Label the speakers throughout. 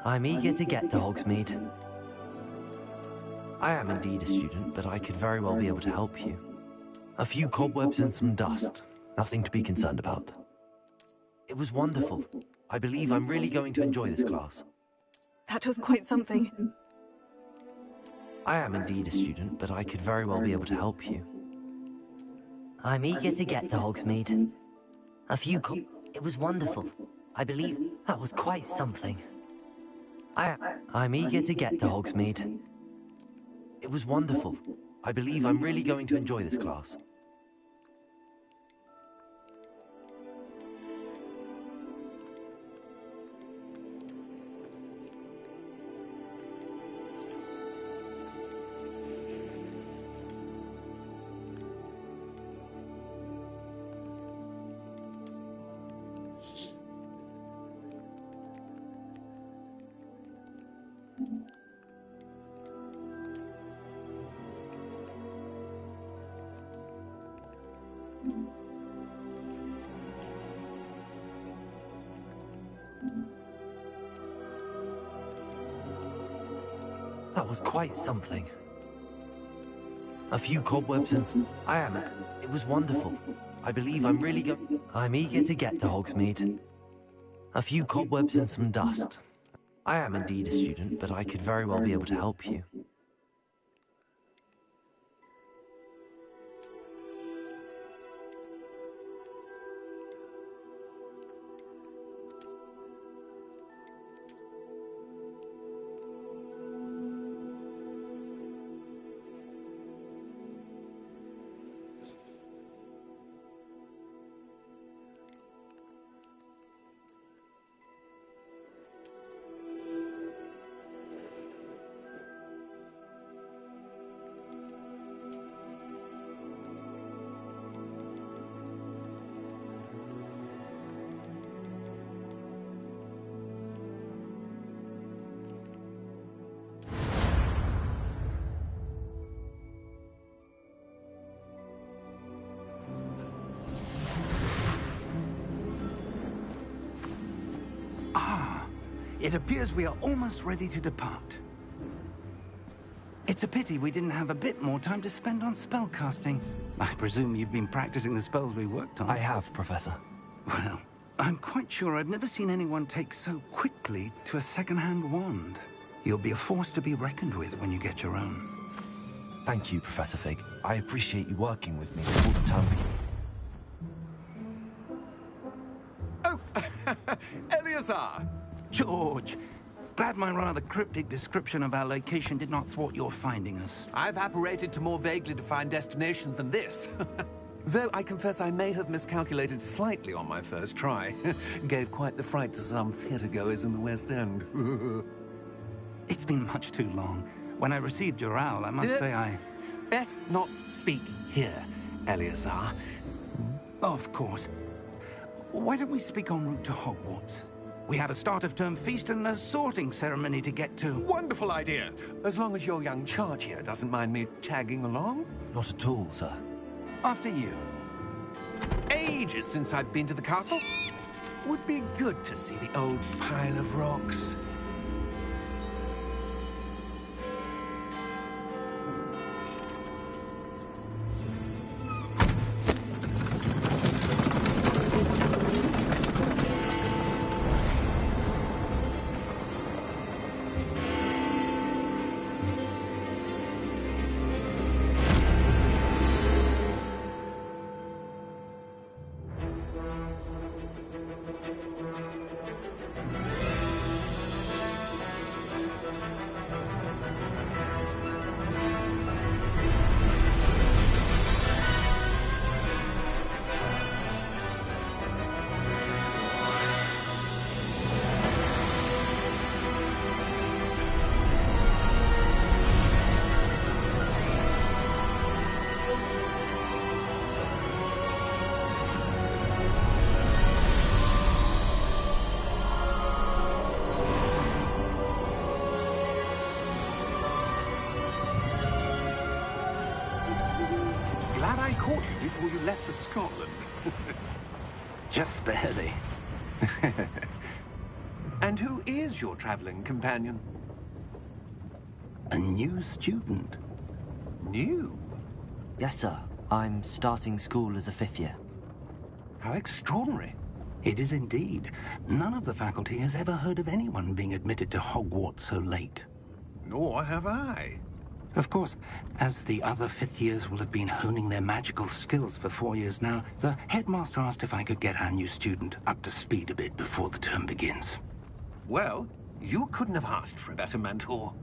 Speaker 1: I'm eager to get to Hogsmeade. I am indeed a student, but I could very well be able to help you. A few cobwebs and some dust. Nothing to be concerned about. It was wonderful. I believe I'm really going to enjoy this class.
Speaker 2: That was quite something.
Speaker 1: I am indeed a student, but I could very well be able to help you. I'm eager to get to Hogsmeade. A few It was wonderful. I believe that was quite something. I'm eager to get to Hogsmeade. It was wonderful. I believe I'm really going to enjoy this class. That was quite something. A few cobwebs and some... It was wonderful. I believe I'm really I'm eager to get to Hogsmeade. A few cobwebs and some dust. I am indeed a student, but I could very well be able to help you.
Speaker 3: It appears we are almost ready to depart. It's a pity we didn't have a bit more time to spend on spellcasting. I presume you've been practicing the spells we worked on.
Speaker 1: I have, Professor.
Speaker 3: Well, I'm quite sure I've never seen anyone take so quickly to a second-hand wand. You'll be a force to be reckoned with when you get your own.
Speaker 1: Thank you, Professor Fig. I appreciate you working with me all the time.
Speaker 4: Oh, Eleazar!
Speaker 3: George, glad my rather cryptic description of our location did not thwart your finding us.
Speaker 4: I've apparated to more vaguely defined destinations than this. Though I confess I may have miscalculated slightly on my first try. Gave quite the fright to some theatergoers in the West End.
Speaker 3: It's been much too long. When I received your owl, I must say I...
Speaker 4: Best not speak here, Eleazar.
Speaker 3: Of course. Why don't we speak en route to Hogwarts? We have a start-of-term feast and a sorting ceremony to get to.
Speaker 4: Wonderful idea! As long as your young charge here doesn't mind me tagging along.
Speaker 1: Not at all, sir.
Speaker 3: After you.
Speaker 4: Ages since I've been to the castle. Would be good to see the old pile of rocks. Glad I caught you before you left for Scotland.
Speaker 3: Just barely.
Speaker 4: And who is your traveling companion?
Speaker 3: A new student.
Speaker 4: New?
Speaker 1: Yes, sir. I'm starting school as a 5th year.
Speaker 4: How extraordinary.
Speaker 3: It is indeed. None of the faculty has ever heard of anyone being admitted to Hogwarts so late.
Speaker 4: Nor have I.
Speaker 3: Of course, as the other 5th years will have been honing their magical skills for 4 years now, the headmaster asked if I could get our new student up to speed a bit before the term begins.
Speaker 4: Well, you couldn't have asked for a better mentor.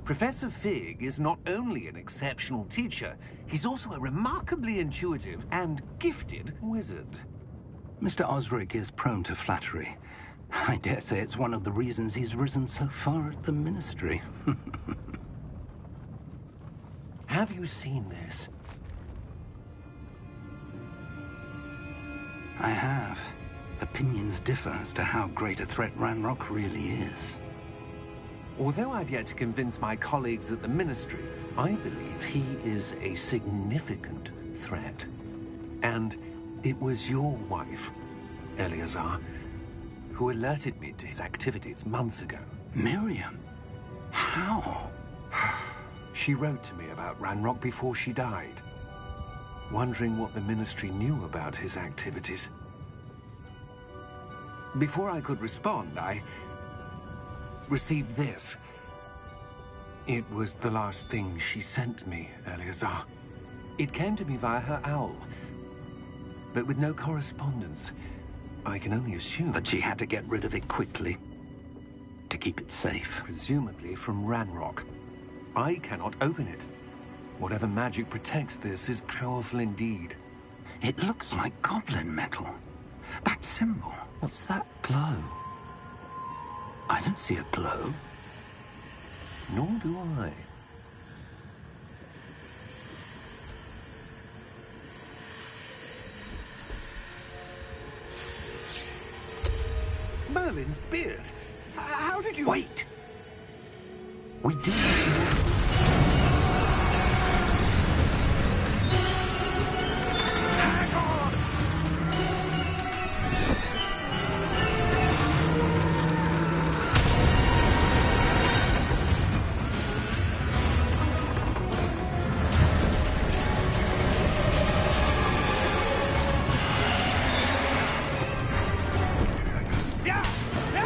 Speaker 4: Professor Fig is not only an exceptional teacher, he's also a remarkably intuitive and gifted wizard.
Speaker 3: Mr. Osric is prone to flattery. I dare say it's one of the reasons he's risen so far at the Ministry.
Speaker 4: Have you seen this?
Speaker 3: I have. Opinions differ as to how great a threat Ranrock really is.
Speaker 4: Although I've yet to convince my colleagues at the Ministry, I believe he is a significant threat. And it was your wife, Eleazar, who alerted me to his activities months ago.
Speaker 3: Miriam? How?
Speaker 4: She wrote to me about Ranrock before she died, wondering what the Ministry knew about his activities. Before I could respond, I received this. It was the last thing she sent me, Eleazar. It came to me via her owl, but with no correspondence. I can only assume
Speaker 3: That she had to get rid of it quickly, to keep it safe.
Speaker 4: presumably from Ranrock. I cannot open it. Whatever magic protects this is powerful indeed.
Speaker 3: It looks like goblin metal. That symbol.
Speaker 1: What's that glow?
Speaker 3: I don't see a glow.
Speaker 4: Nor do I. Merlin's beard. How did you...
Speaker 3: Wait! We do.
Speaker 4: Hang on! Yeah! Yeah!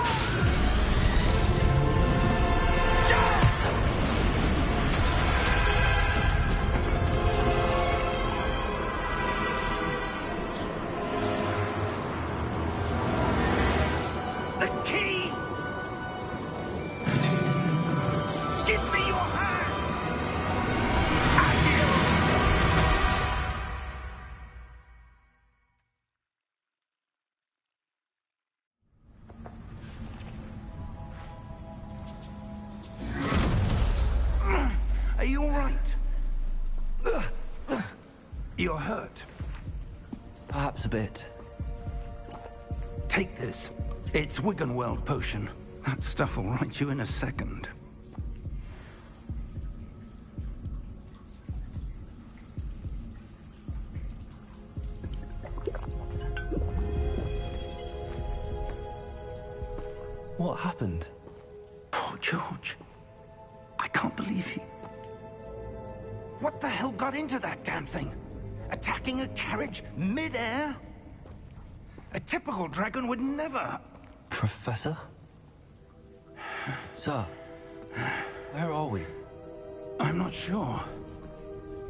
Speaker 4: The key! Give me your hand!
Speaker 3: Are you all right? You're hurt.
Speaker 1: Perhaps a bit.
Speaker 3: Take this. It's Wiggenweld potion. That stuff will right you in a second.
Speaker 1: What happened?
Speaker 3: Poor George. I can't believe he... What the hell got into that damn thing? Attacking a carriage mid-air? A typical dragon would never...
Speaker 1: Professor? Sir, where are we?
Speaker 3: I'm not sure.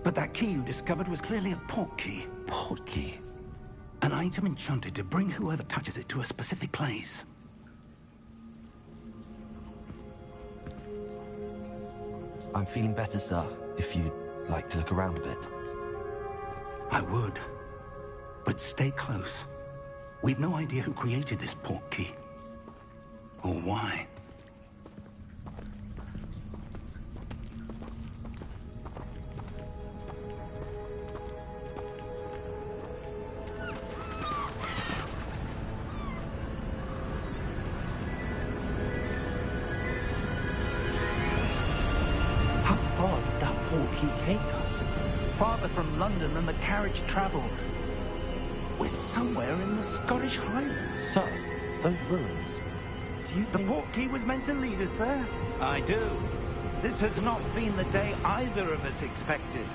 Speaker 3: But that key you discovered was clearly a portkey.
Speaker 1: Portkey?
Speaker 3: An item enchanted to bring whoever touches it to a specific place.
Speaker 1: I'm feeling better, sir, if you'd like to look around a bit.
Speaker 3: I would. But stay close. We've no idea who created this portkey. Or why.
Speaker 1: How far did that portkey take us?
Speaker 3: Farther from London than the carriage traveled. We're somewhere in the Scottish Highlands.
Speaker 1: Sir, those ruins. you
Speaker 3: The
Speaker 1: think...
Speaker 3: portkey was meant to lead us there? I do. This has not been the day either of us expected.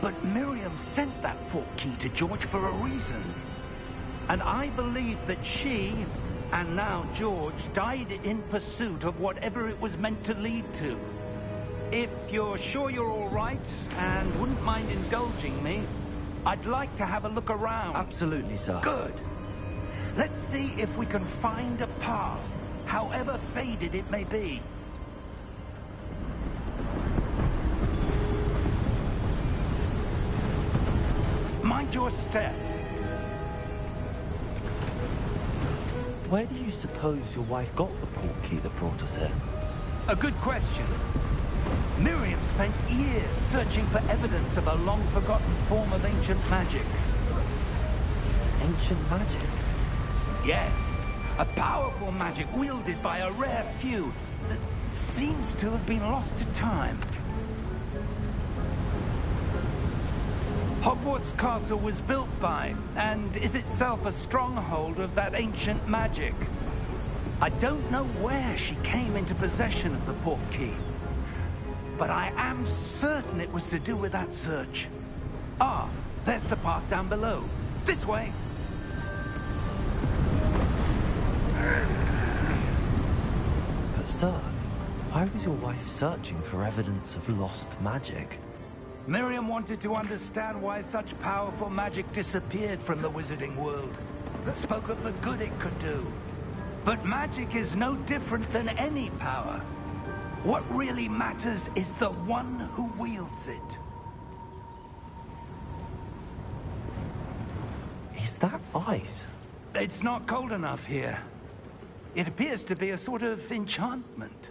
Speaker 3: But Miriam sent that portkey to George for a reason. And I believe that she, and now George, died in pursuit of whatever it was meant to lead to. If you're sure you're all right, and wouldn't mind indulging me, I'd like to have a look around.
Speaker 1: Absolutely, sir.
Speaker 3: Good. Let's see if we can find a path, however faded it may be. Mind your step.
Speaker 1: Where do you suppose your wife got the portkey that brought us here?
Speaker 3: A good question. Miriam spent years searching for evidence of a long-forgotten form of ancient magic.
Speaker 1: Ancient magic?
Speaker 3: Yes, a powerful magic wielded by a rare few that seems to have been lost to time. Hogwarts Castle was built by, and is itself a stronghold of that ancient magic. I don't know where she came into possession of the portkey, but I am certain it was to do with that search. Ah, there's the path down below. This way.
Speaker 1: But sir, why was your wife searching for evidence of lost magic?
Speaker 3: Miriam wanted to understand why such powerful magic disappeared from the wizarding world. Spoke of the good it could do. But magic is no different than any power. What really matters is the one who wields it.
Speaker 1: Is that ice?
Speaker 3: It's not cold enough here. It appears to be a sort of enchantment.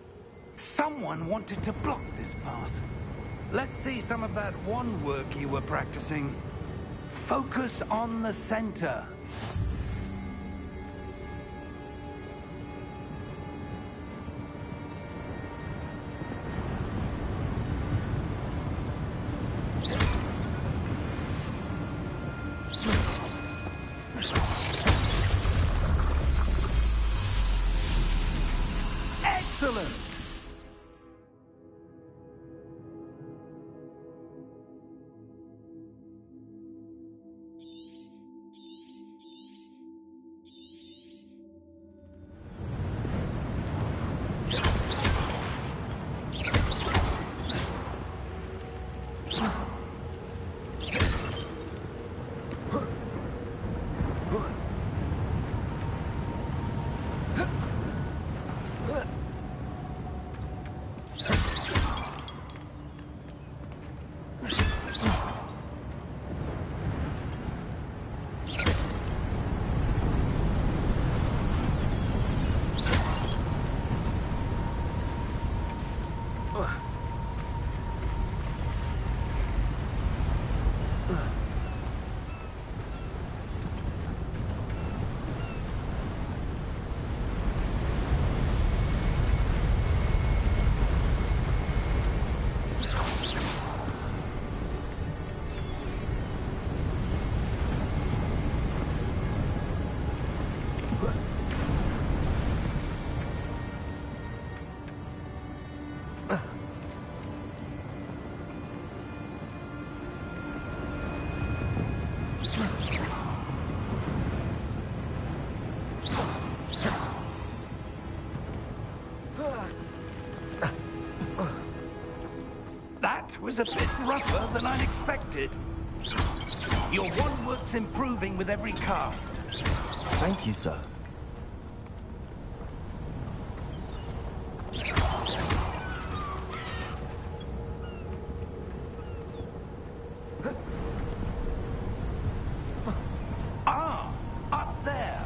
Speaker 3: Someone wanted to block this path. Let's see some of that wand work you were practicing. Focus on the center. Excellent! That was a bit rougher than I'd expected. Your wand work's improving with every cast.
Speaker 1: Thank you, sir.
Speaker 3: Ah, up there.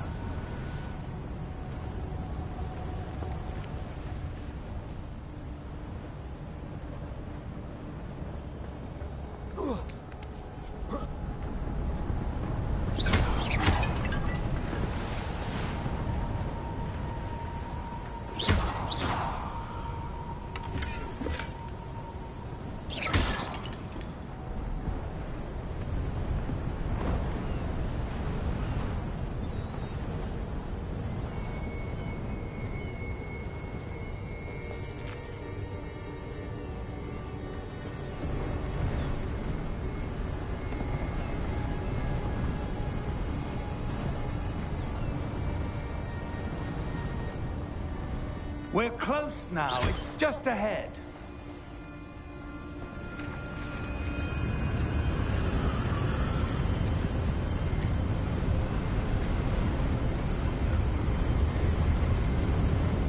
Speaker 3: We're close now. It's just ahead.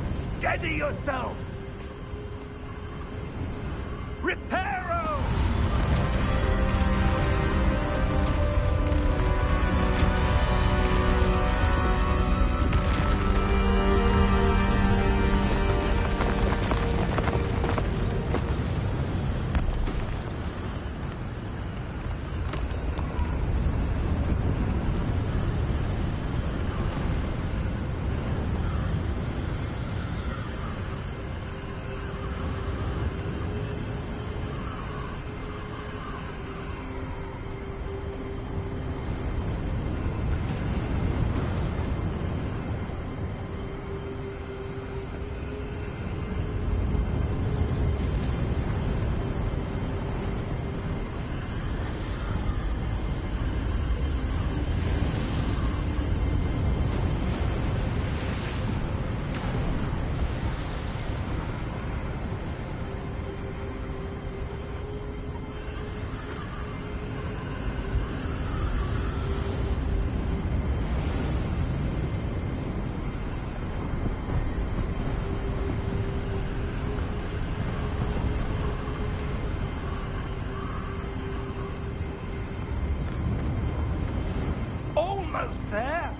Speaker 3: Steady yourself! Reparo! Almost there.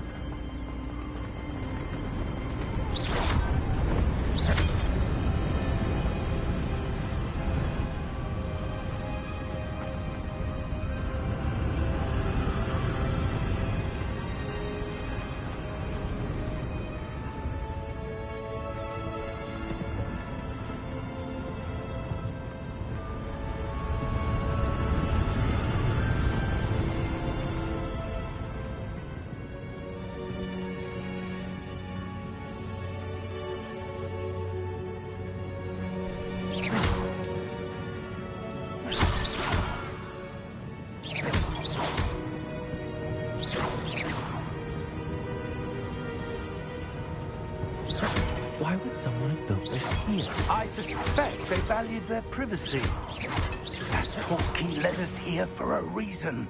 Speaker 1: Why would someone have built this here?
Speaker 3: I suspect they valued their privacy. That portkey led us here for a reason.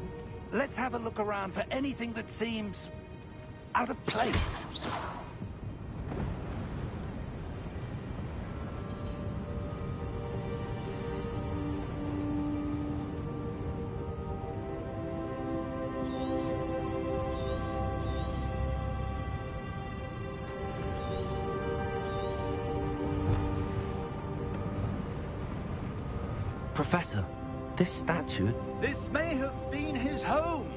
Speaker 3: Let's have a look around for anything that seems out of place.
Speaker 1: Professor, this statue...
Speaker 3: This may have been his home.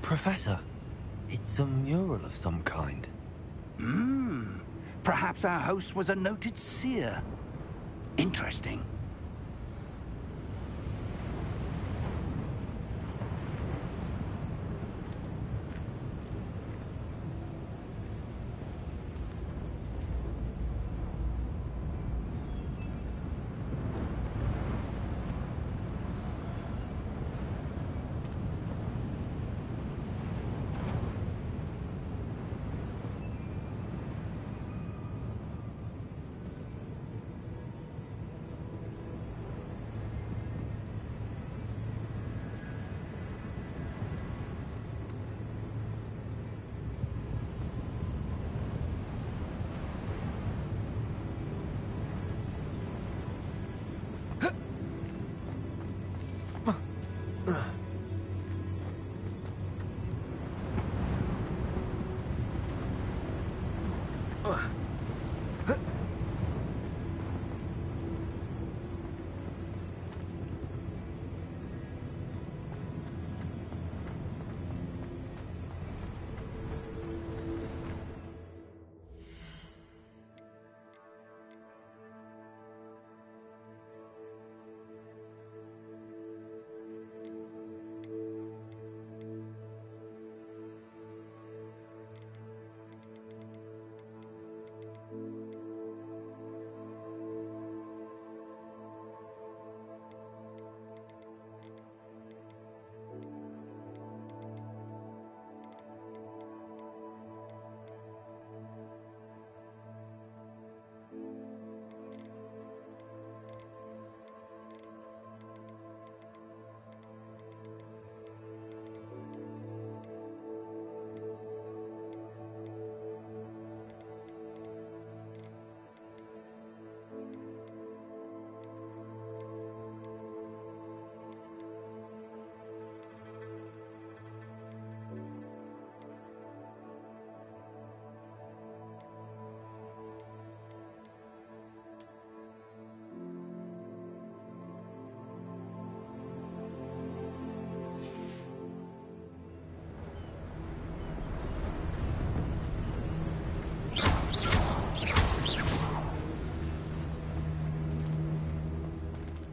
Speaker 1: Professor, it's a mural of some kind.
Speaker 3: Perhaps our host was a noted seer. Interesting.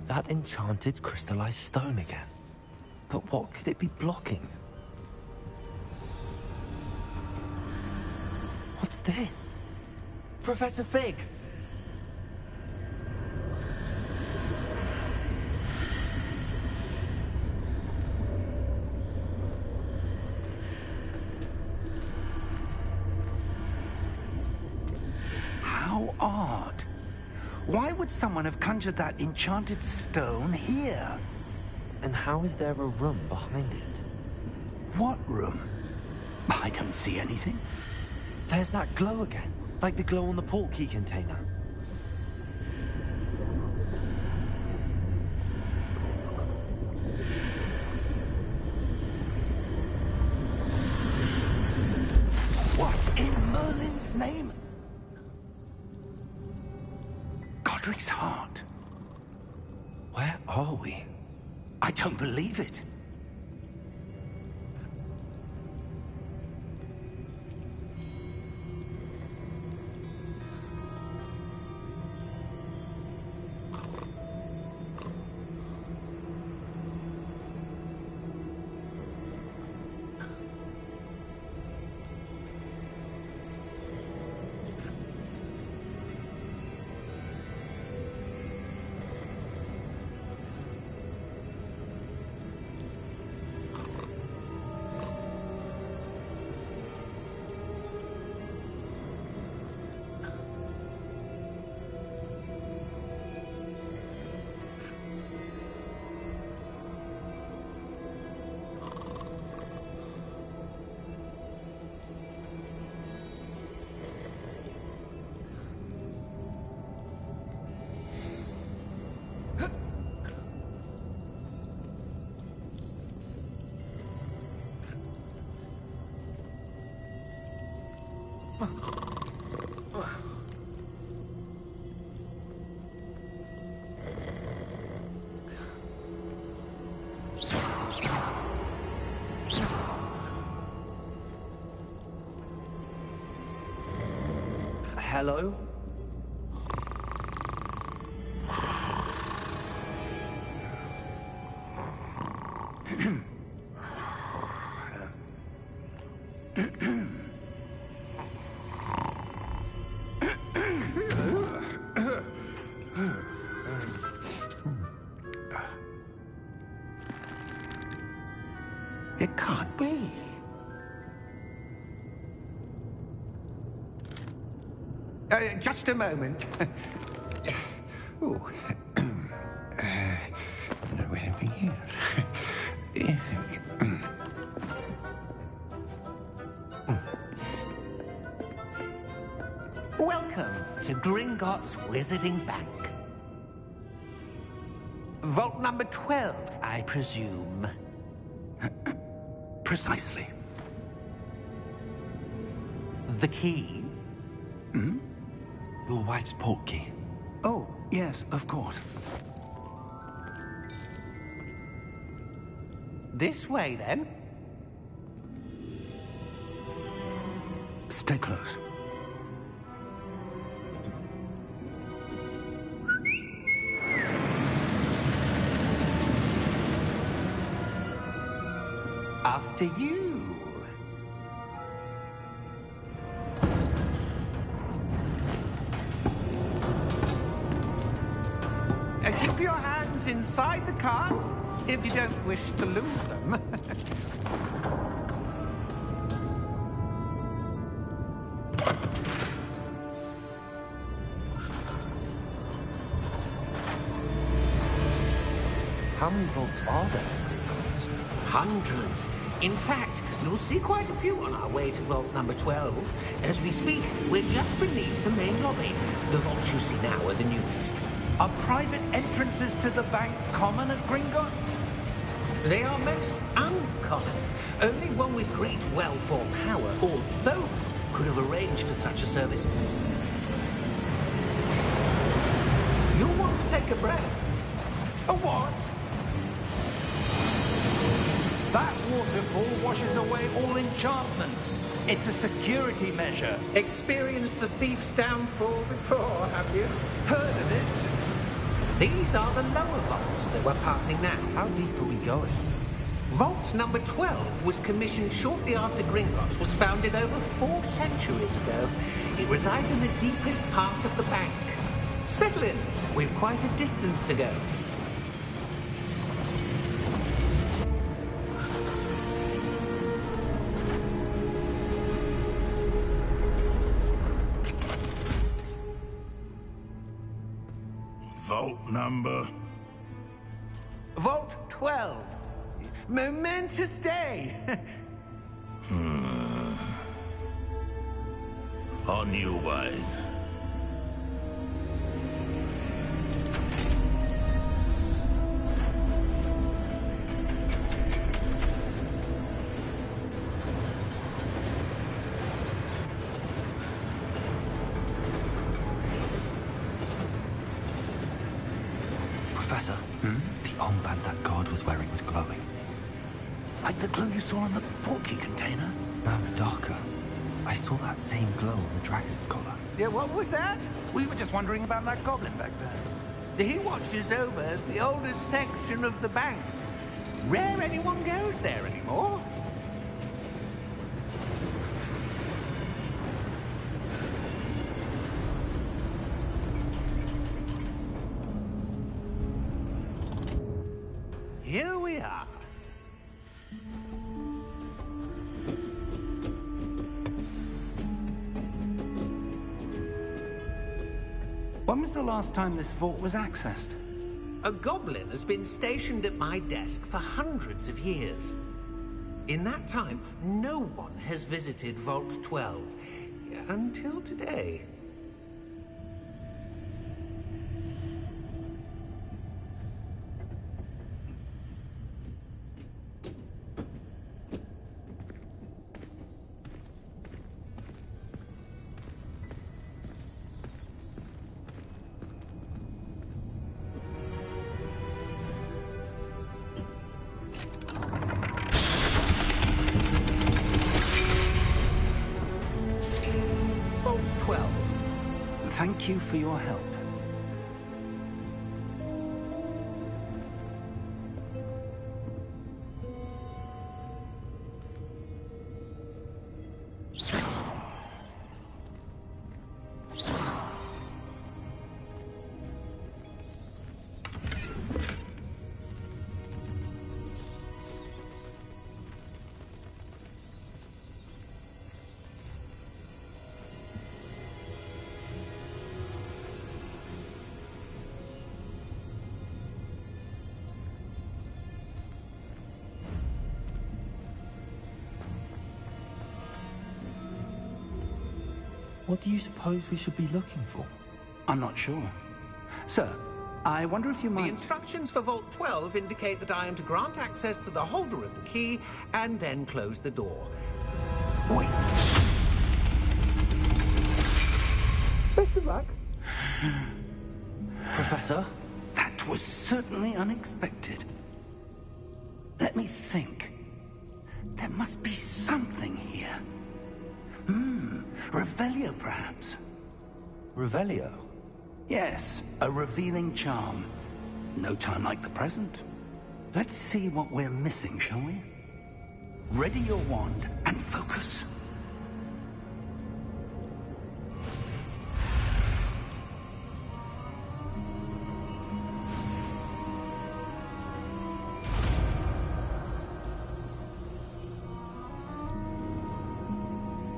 Speaker 1: That enchanted crystallized stone again. But what could it be blocking? What's this? Professor Fig!
Speaker 3: How odd. Why would someone have conjured that enchanted stone here?
Speaker 1: And how is there a room behind it?
Speaker 3: What room? I don't see anything.
Speaker 1: There's that glow again, like the glow on the portkey container.
Speaker 3: What in Merlin's name? Godric's heart.
Speaker 1: Where are we?
Speaker 3: I don't believe it.
Speaker 1: Hello?
Speaker 3: It can't be. Just a moment. Oh. No, anything here. Welcome to Gringotts Wizarding Bank.
Speaker 5: Vault number 12, I presume.
Speaker 3: Precisely.
Speaker 5: The key?
Speaker 3: Your wife's portkey. Oh, yes, of course.
Speaker 5: This way, then.
Speaker 3: Stay close.
Speaker 5: After you. Keep your hands inside the cart if you don't wish to lose them.
Speaker 4: How many vaults are there?
Speaker 5: Hundreds. In fact, you'll see quite a few on our way to vault number 12. As we speak, we're just beneath the main lobby. The vaults you see now are the newest.
Speaker 3: Are private entrances to the bank common at Gringotts?
Speaker 5: They are most uncommon. Only one with great wealth or power, or both, could have arranged for such a service. You'll want to take a breath.
Speaker 3: A what? That waterfall washes away all enchantments. It's a security measure.
Speaker 5: Experienced the thief's downfall before, have you?
Speaker 3: Heard of it?
Speaker 5: These are the lower vaults that we're passing now.
Speaker 4: How deep are we going?
Speaker 5: Vault number 12 was commissioned shortly after Gringotts was founded over 4 centuries ago. It resides in the deepest part of the bank. Settle in. We've quite a distance to go.
Speaker 3: Vault number?
Speaker 5: Vault 12. Momentous day.
Speaker 3: On your way.
Speaker 6: Professor, the armband that guard was wearing was glowing.
Speaker 3: Like the glow you saw on the portkey container?
Speaker 6: No, darker. I saw that same glow on the dragon's collar.
Speaker 5: Yeah, what was that?
Speaker 3: We were just wondering about that goblin back there.
Speaker 5: He watches over the oldest section of the bank. Rare anyone goes there anymore. Here we are.
Speaker 3: When was the last time this vault was accessed?
Speaker 5: A goblin has been stationed at my desk for hundreds of years. In that time, no one has visited Vault 12 until today. Vault 12.
Speaker 3: Thank you for your help.
Speaker 6: What do you suppose we should be looking for?
Speaker 3: I'm not sure. Sir, I wonder if you
Speaker 5: The
Speaker 3: might...
Speaker 5: instructions for Vault 12 indicate that I am to grant access to the holder of the key and then close the door.
Speaker 3: Wait!
Speaker 5: Best of luck.
Speaker 1: Professor?
Speaker 3: That was certainly unexpected. Let me think. There must be something here. Revelio, perhaps?
Speaker 1: Revelio?
Speaker 3: Yes, a revealing charm. No time like the present. Let's see what we're missing, shall we? Ready your wand and focus.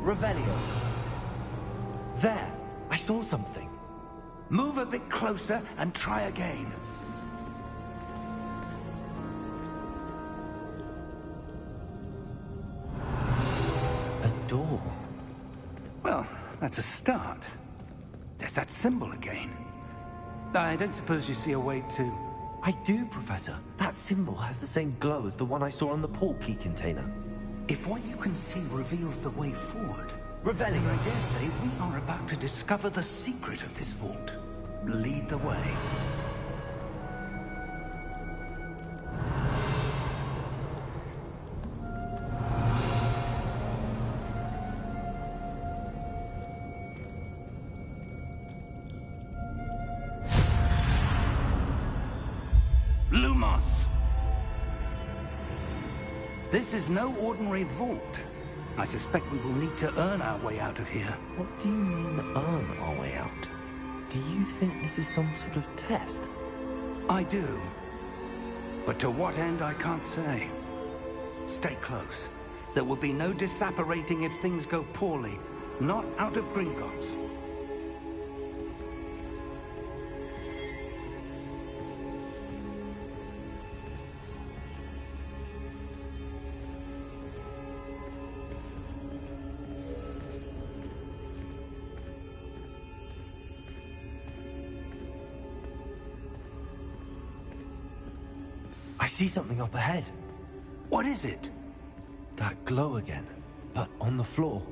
Speaker 1: Revelio. There! I saw something.
Speaker 3: Move a bit closer and try again.
Speaker 1: A door.
Speaker 3: Well, that's a start. There's that symbol again. I don't suppose you see a way to...
Speaker 1: I do, Professor. That symbol has the same glow as the one I saw on the port key container.
Speaker 3: If what you can see reveals the way forward,
Speaker 1: Revelio.
Speaker 3: I dare say we are about to discover the secret of this vault. Lead the way. Lumos! This is no ordinary vault. I suspect we will need to earn our way out of here.
Speaker 1: What do you mean, earn our way out? Do you think this is some sort of test?
Speaker 3: I do. But to what end, I can't say. Stay close. There will be no disapparating if things go poorly. Not out of Gringotts.
Speaker 1: I see something up ahead.
Speaker 3: What is it?
Speaker 1: That glow again, but on the floor.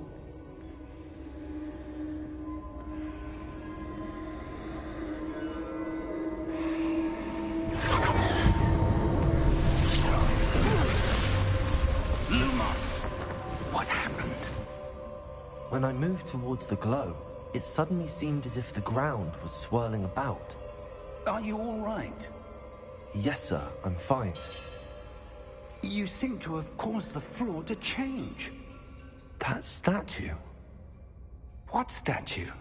Speaker 3: Lumos! What happened?
Speaker 1: When I moved towards the glow, it suddenly seemed as if the ground was swirling about.
Speaker 3: Are you all right?
Speaker 1: Yes, sir, I'm fine.
Speaker 3: You seem to have caused the floor to change.
Speaker 1: That statue.
Speaker 3: What statue?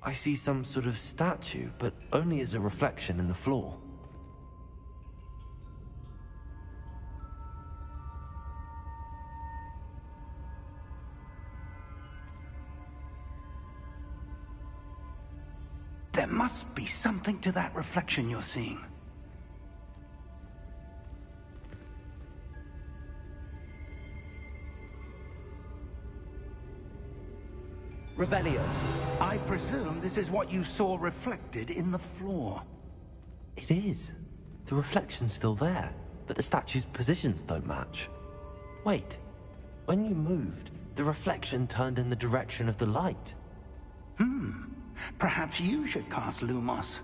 Speaker 1: I see some sort of statue, but only as a reflection in the floor.
Speaker 3: There must be something to that reflection you're seeing.
Speaker 1: Revelio.
Speaker 3: I presume this is what you saw reflected in the floor.
Speaker 1: It is. The reflection's still there, but the statue's positions don't match. Wait. When you moved, the reflection turned in the direction of the light.
Speaker 3: Perhaps you should cast Lumos.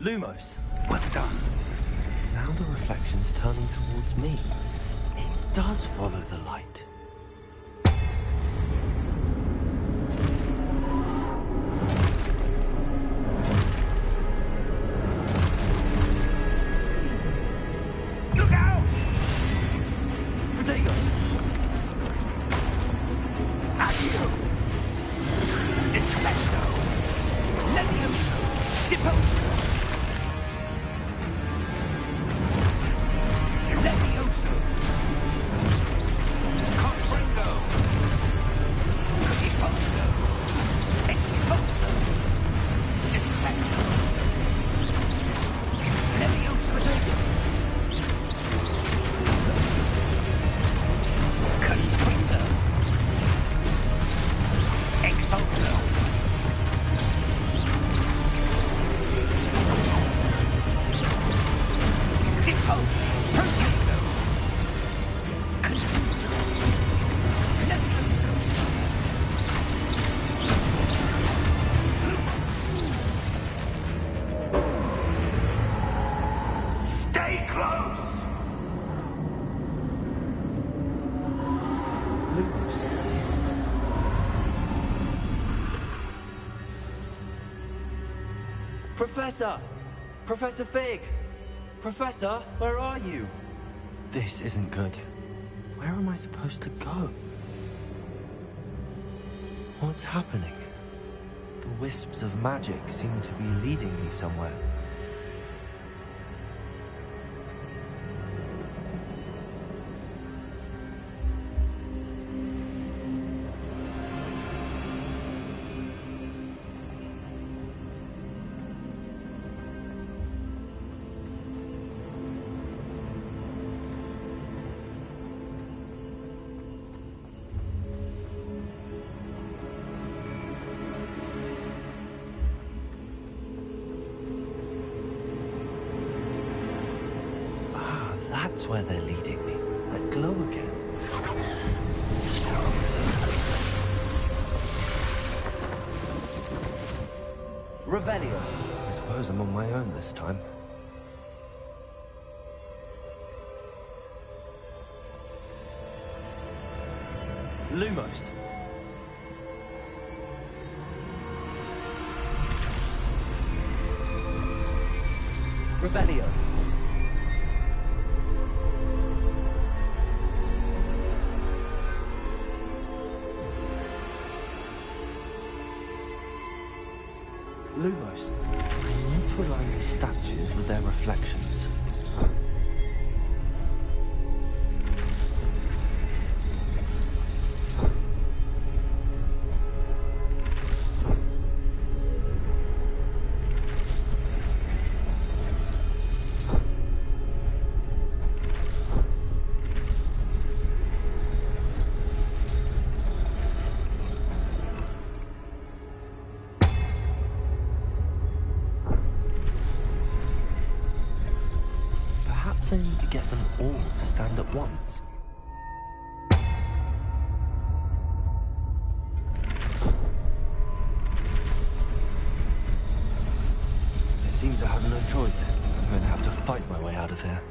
Speaker 1: Lumos.
Speaker 3: Well done.
Speaker 1: Now the reflection's turning towards me. It does follow the light.
Speaker 3: Look out!
Speaker 1: Protego!
Speaker 3: Accio! Defendo! Levioso! Deposo! Levioso! Comprendo!
Speaker 6: Professor! Professor Fig! Professor, where are you? This isn't good. Where am I supposed to go? What's happening? The wisps of magic seem to be leading me somewhere. That's where they're leading me. That glow again. Revelio. I suppose I'm on my own this time. Lumos. Revelio. Lumos. I need to align these statues with their reflections. I need to get them all to stand at once. It seems I have no choice. I'm going to have to fight my way out of here.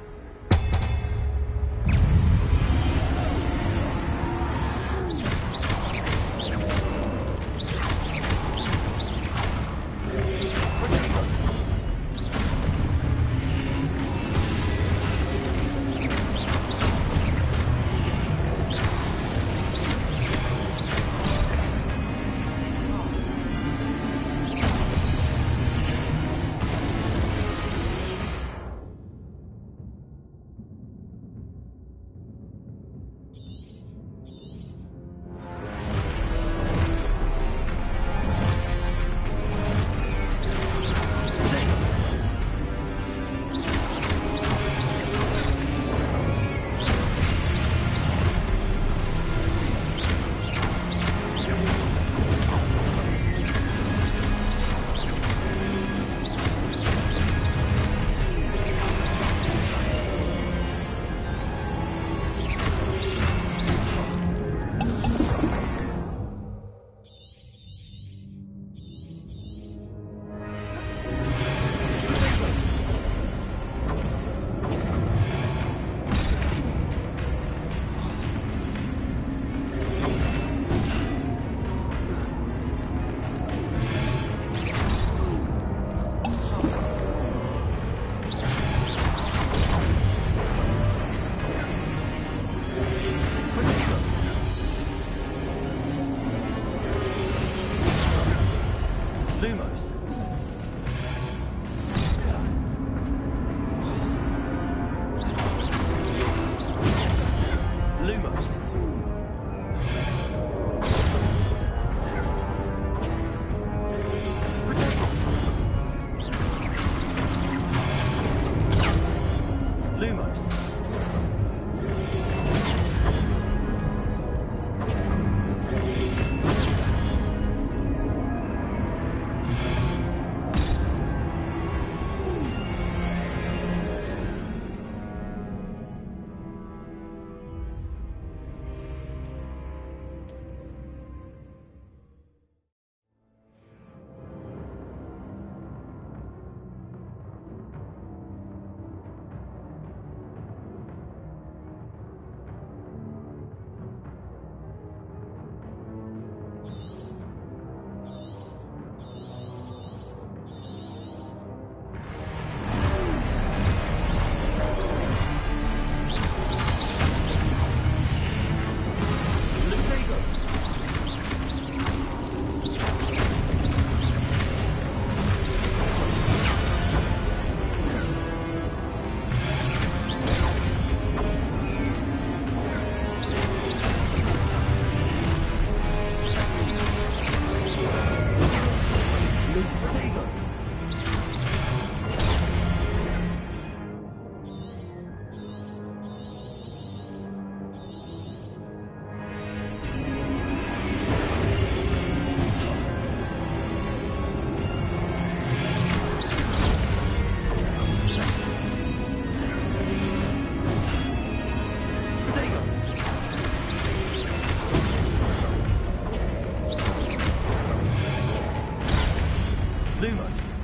Speaker 6: Lumos.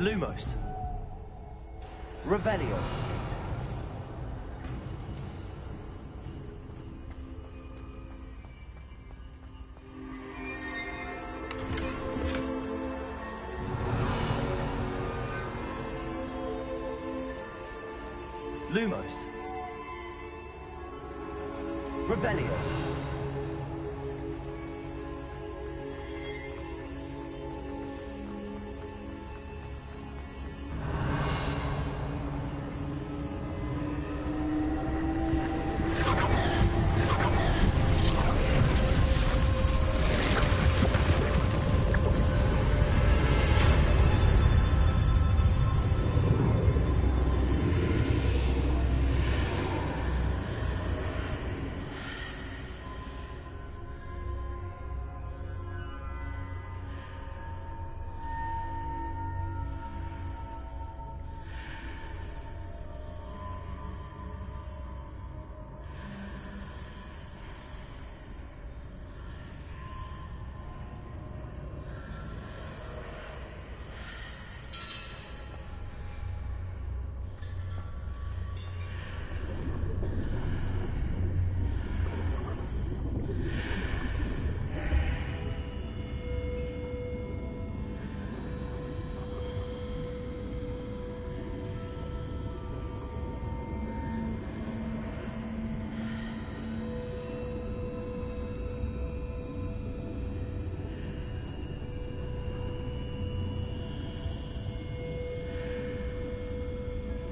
Speaker 6: Lumos. Revelio. Lumos. Revelio.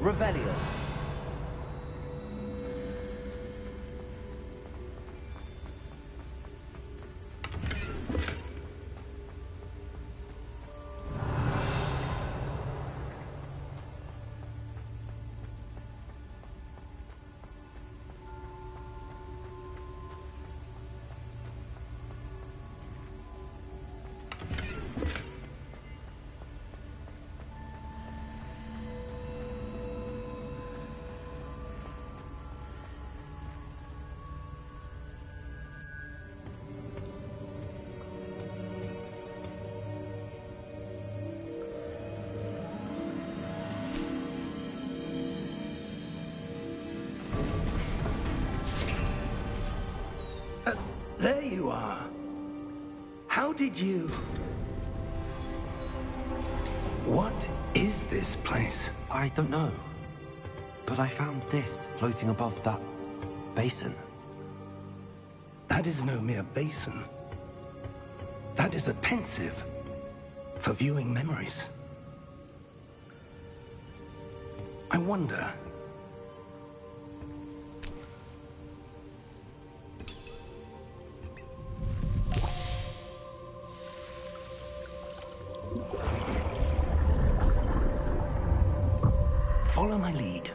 Speaker 6: Revelio.
Speaker 3: There you are. How did you... What is this place?
Speaker 6: I don't know. But I found this floating above that basin.
Speaker 3: That is no mere basin. That is a pensive for viewing memories. I wonder... Follow my lead.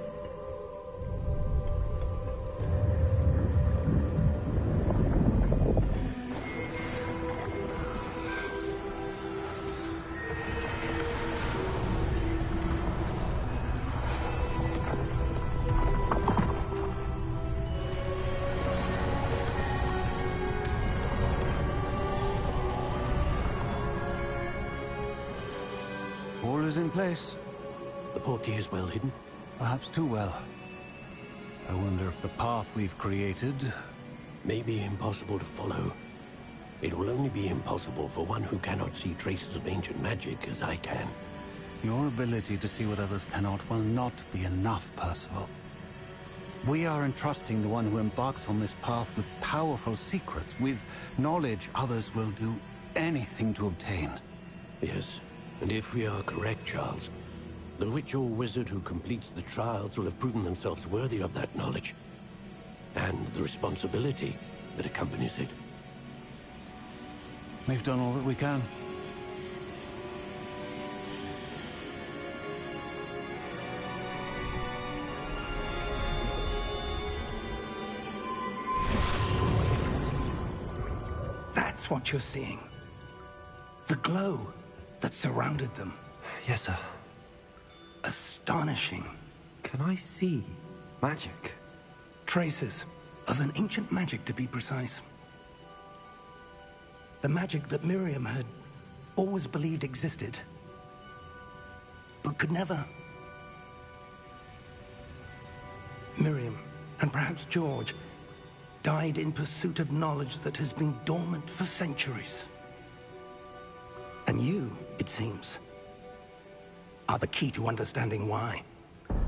Speaker 7: All is in place.
Speaker 8: The portkey is well hidden.
Speaker 7: Perhaps too well. I wonder if the path we've created...
Speaker 8: May be impossible to follow. It will only be impossible for one who cannot see traces of ancient magic as I can.
Speaker 7: Your ability to see what others cannot will not be enough, Percival. We are entrusting the one who embarks on this path with powerful secrets, with knowledge others will do anything to obtain.
Speaker 8: Yes, and if we are correct, Charles, the witch or wizard who completes the trials will have proven themselves worthy of that knowledge, and the responsibility that accompanies it.
Speaker 7: We've done all that we can.
Speaker 3: That's what you're seeing. The glow that surrounded them.
Speaker 6: Yes, sir.
Speaker 3: Astonishing.
Speaker 6: Can I see magic?
Speaker 3: Traces of an ancient magic, to be precise. The magic that Miriam had always believed existed, but could never. Miriam, and perhaps George, died in pursuit of knowledge that has been dormant for centuries. And you, it seems, are the key to understanding why.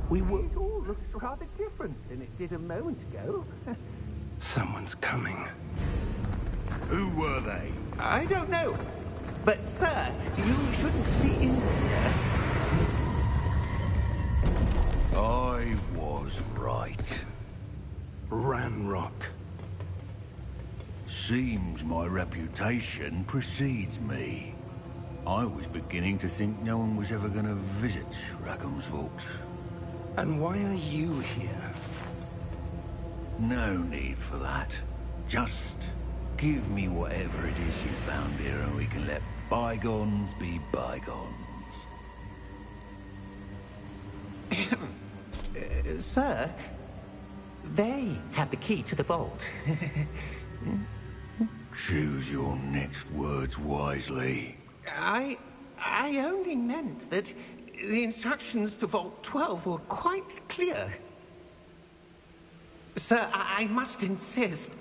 Speaker 3: We were...
Speaker 5: It all looks rather different than it did a moment ago.
Speaker 3: Someone's coming.
Speaker 8: Who were they?
Speaker 5: I don't know. But, sir, you shouldn't be in here.
Speaker 8: I was right.
Speaker 3: Ranrock.
Speaker 8: Seems my reputation precedes me. I was beginning to think no one was ever going to visit Rackham's vault.
Speaker 3: And why are you here?
Speaker 8: No need for that. Just give me whatever it is you found here and we can let bygones be bygones.
Speaker 5: Sir, they have the key to the vault.
Speaker 8: Choose your next words wisely.
Speaker 5: I only meant that the instructions to Vault 12 were quite clear. Sir, I must insist.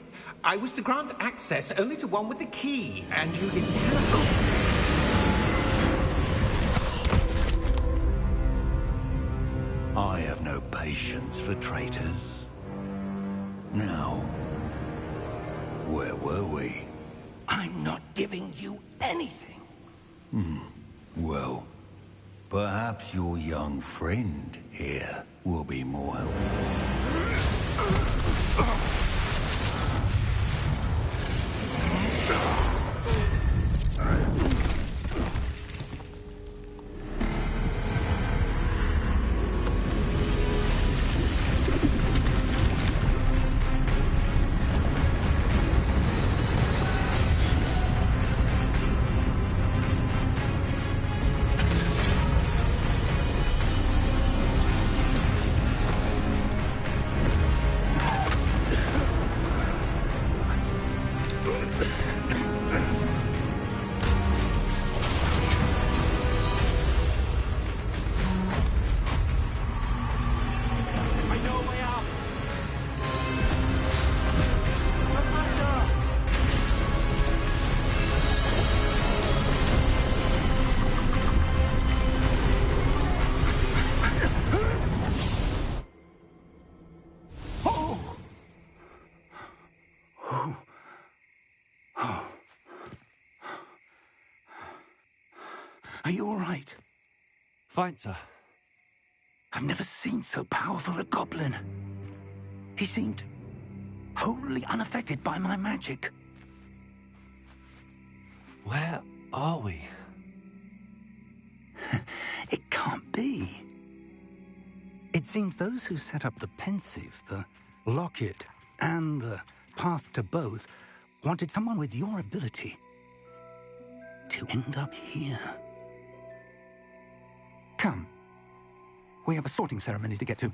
Speaker 5: I was to grant access only to one with the key, and you didn't have...
Speaker 8: I have no patience for traitors. Now, where were we?
Speaker 3: I'm not giving you anything.
Speaker 8: Well, perhaps your young friend here will be more helpful.
Speaker 3: Are you all right?
Speaker 6: Fine, sir.
Speaker 3: I've never seen so powerful a goblin. He seemed wholly unaffected by my magic.
Speaker 6: Where are we?
Speaker 3: It can't be. It seems those who set up the pensive, the locket, and the path to both wanted someone with your ability to end up here. Come. We have a sorting ceremony to get to.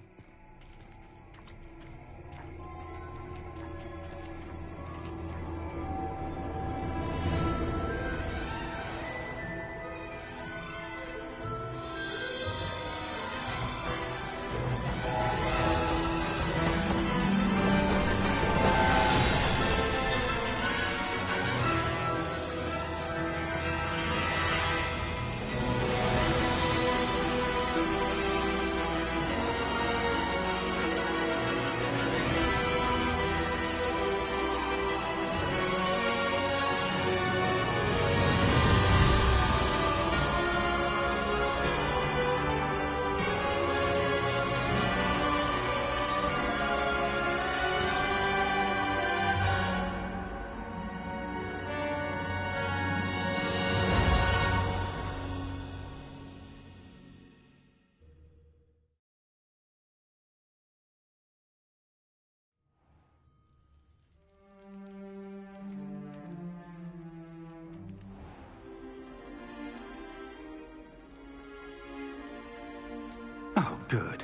Speaker 3: Oh, good.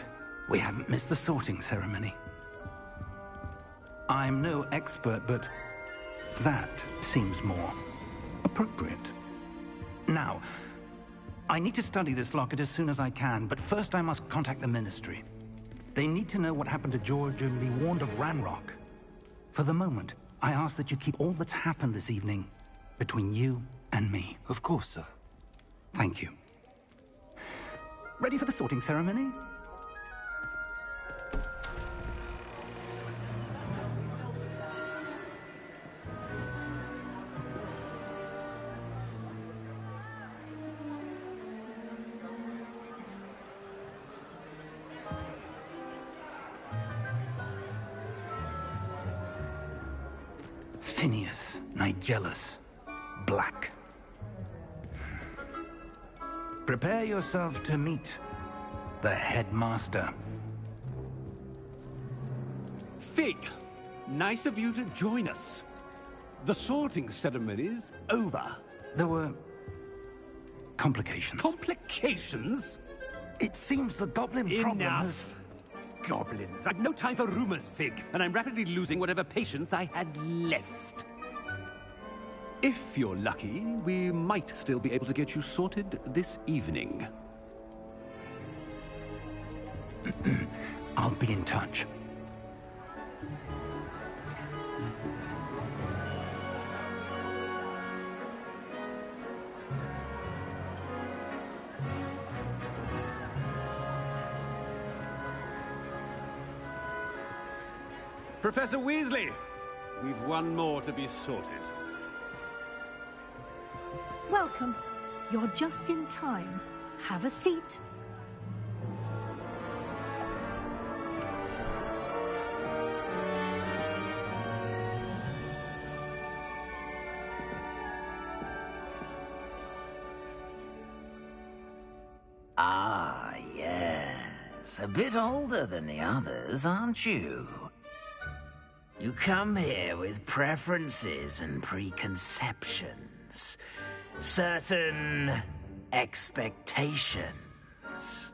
Speaker 3: We haven't missed the sorting ceremony. I'm no expert, but that seems more appropriate. Now, I need to study this locket as soon as I can, but first I must contact the Ministry. They need to know what happened to George and be warned of Ranrock. For the moment, I ask that you keep all that's happened this evening between you and me.
Speaker 6: Of course, sir.
Speaker 3: Thank you. Ready for the sorting ceremony? Tinius, Nigellus, Black. Prepare yourself to meet the headmaster.
Speaker 9: Fig, nice of you to join us. The sorting ceremony's over.
Speaker 3: There were complications.
Speaker 9: Complications?
Speaker 3: It seems the goblin problem has...
Speaker 9: Enough! Goblins. I've no time for rumors, Fig, and I'm rapidly losing whatever patience I had left. If you're lucky, we might still be able to get you sorted this evening.
Speaker 3: I'll be in touch.
Speaker 9: Professor Weasley, we've one more to be sorted.
Speaker 10: Welcome. You're just in time. Have a seat.
Speaker 11: Ah, yes. A bit older than the others, aren't you? You come here with preferences and preconceptions. Certain expectations.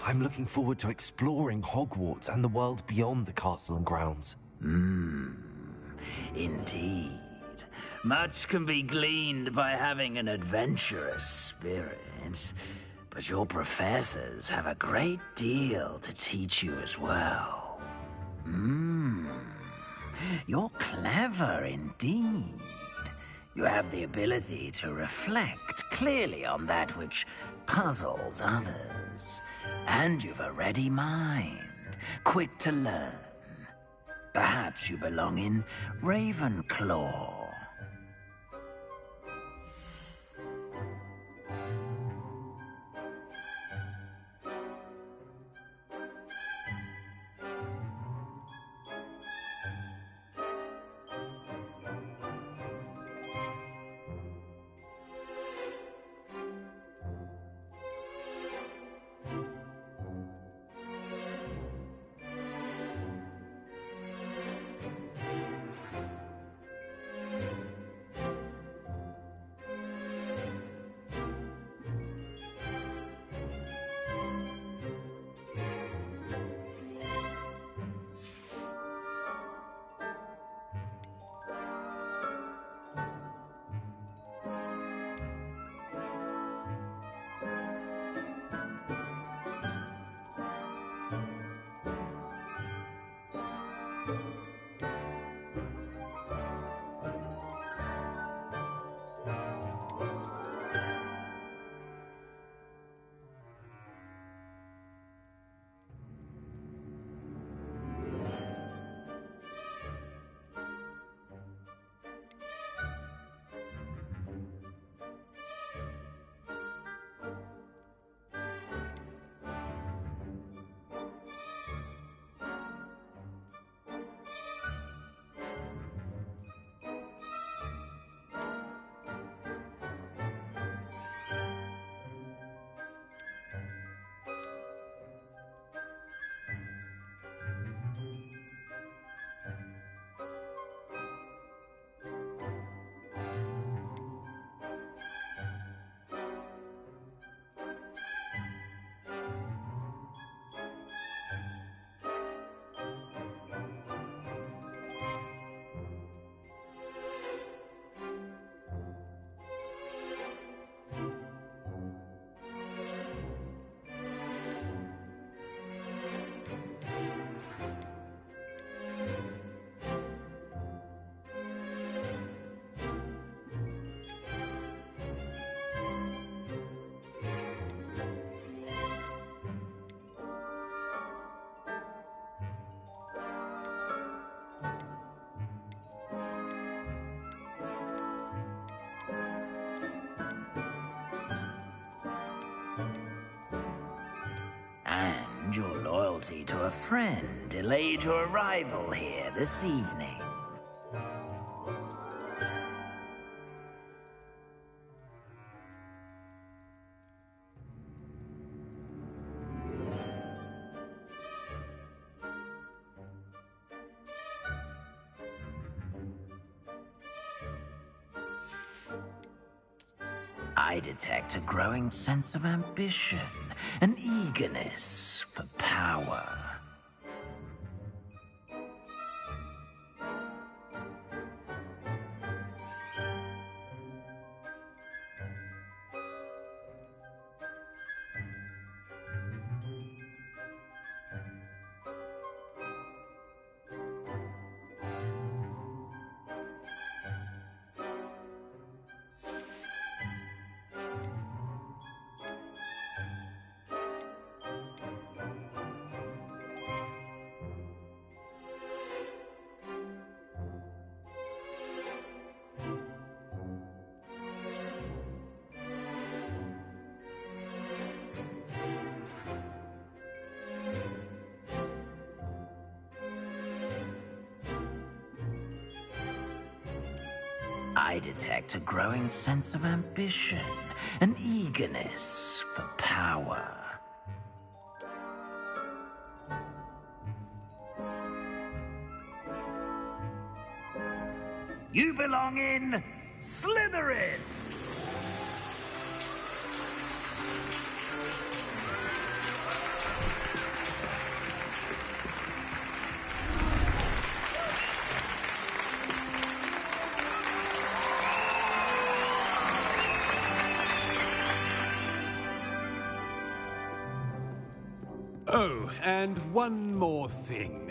Speaker 6: I'm looking forward to exploring Hogwarts and the world beyond the castle and grounds.
Speaker 11: Indeed. Much can be gleaned by having an adventurous spirit, but your professors have a great deal to teach you as well. You're clever indeed. You have the ability to reflect clearly on that which puzzles others. And you've a ready mind, quick to learn. Perhaps you belong in Ravenclaw. And your loyalty to a friend delayed your arrival here this evening. I detect a growing sense of ambition, an eagerness for power. I detect a growing sense of ambition, an eagerness for power. You belong in Slytherin!
Speaker 9: Oh, and one more thing.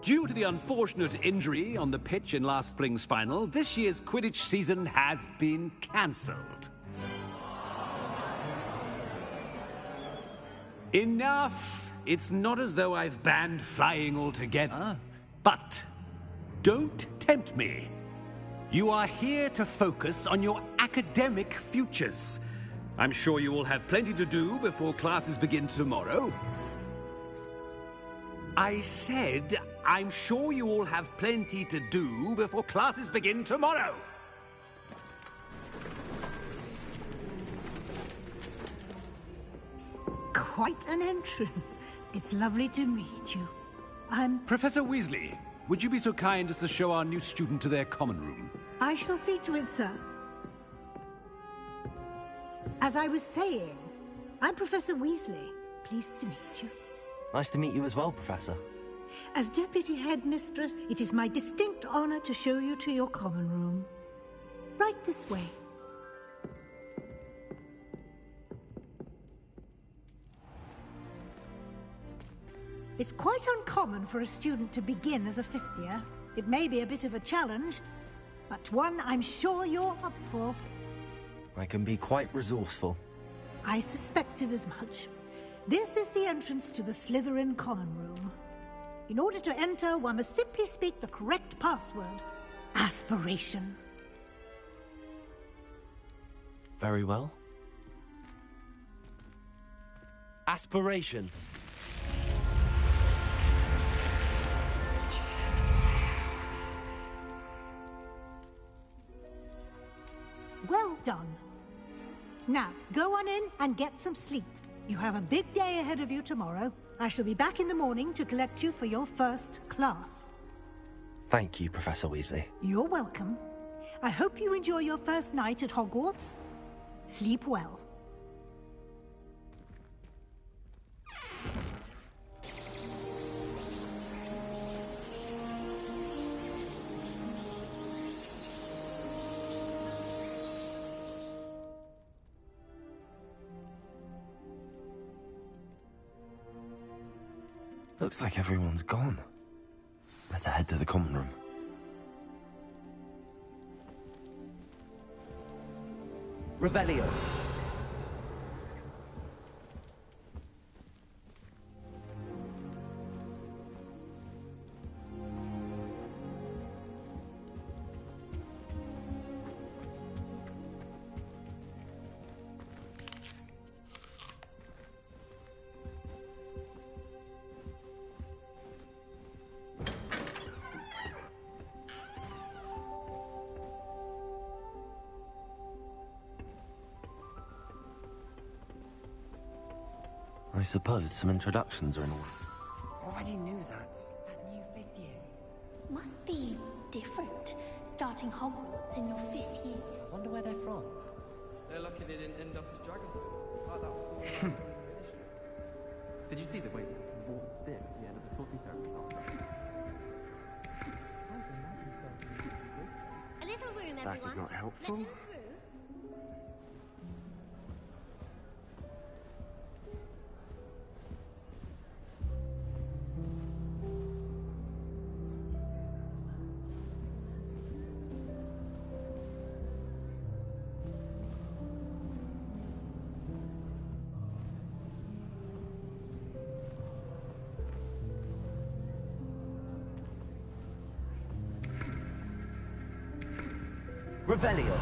Speaker 9: Due to the unfortunate injury on the pitch in last spring's final, this year's Quidditch season has been cancelled. Enough! It's not as though I've banned flying altogether. But don't tempt me. You are here to focus on your academic futures. I'm sure you will have plenty to do before classes begin tomorrow. I said, I'm sure you all have plenty to do before classes begin tomorrow.
Speaker 10: Quite an entrance. It's lovely to meet you.
Speaker 9: Professor Weasley, would you be so kind as to show our new student to their common room?
Speaker 10: I shall see to it, sir. As I was saying, I'm Professor Weasley. Pleased to meet you.
Speaker 1: Nice to meet you as well, Professor.
Speaker 10: As Deputy Headmistress, it is my distinct honor to show you to your common room. Right this way. It's quite uncommon for a student to begin as a fifth year. It may be a bit of a challenge, but one I'm sure you're up for.
Speaker 1: I can be quite resourceful.
Speaker 10: I suspected as much. This is the entrance to the Slytherin common room. In order to enter, one must simply speak the correct password. Aspiration.
Speaker 1: Very well. Aspiration.
Speaker 10: Well done. Now, go on in and get some sleep. You have a big day ahead of you tomorrow. I shall be back in the morning to collect you for your first class.
Speaker 1: Thank you, Professor Weasley.
Speaker 10: You're welcome. I hope you enjoy your first night at Hogwarts. Sleep well.
Speaker 1: Looks like everyone's gone. Better head to the common room. Revelio. I suppose some introductions are in order.
Speaker 12: Already knew that.
Speaker 13: That new fifth year must be different, starting Hogwarts in your fifth year.
Speaker 1: Wonder where they're from.
Speaker 14: They're lucky they didn't end up as dragons. Like that. Did you see the way they waltzed in at the end of the sorting ceremony?
Speaker 13: A little room, everyone.
Speaker 12: That is not helpful.
Speaker 13: Let them through.
Speaker 1: Revelio.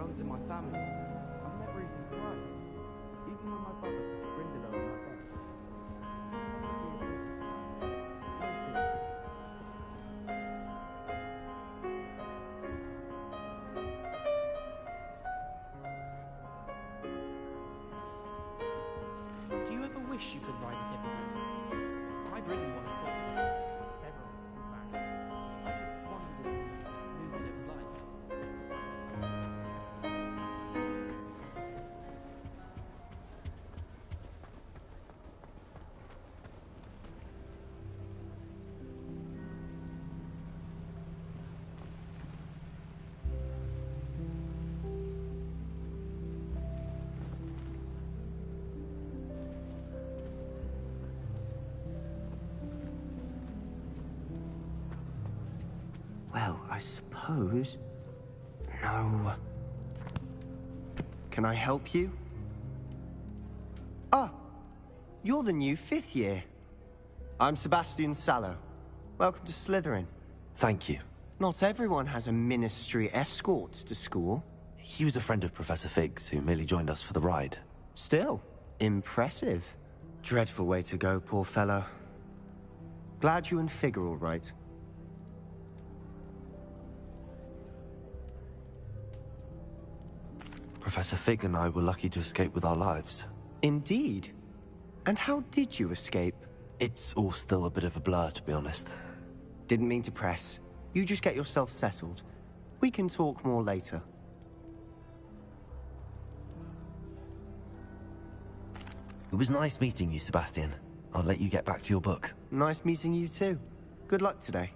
Speaker 14: runs in my family. I've never even cried. Even when my brother was brindled over my bed.
Speaker 6: Do you ever wish you could ride a hippogriff? I've ridden one before. Several, in fact. I just wondered if you knew what it was like.
Speaker 12: Well, I suppose... No. Can I help you? Ah, you're the new 5th year. I'm Sebastian Sallow. Welcome to Slytherin.
Speaker 15: Thank you.
Speaker 12: Not everyone has a ministry escort to school.
Speaker 15: He was a friend of Professor Fig's, who merely joined us for the ride.
Speaker 12: Still, impressive. Dreadful way to go, poor fellow. Glad you and Fig are all right.
Speaker 15: Professor Fig and I were lucky to escape with our lives.
Speaker 12: Indeed. And how did you escape?
Speaker 15: It's all still a bit of a blur, to be honest.
Speaker 12: Didn't mean to press. You just get yourself settled. We can talk more later.
Speaker 15: It was nice meeting you, Sebastian. I'll let you get back to your book.
Speaker 12: Nice meeting you too. Good luck today.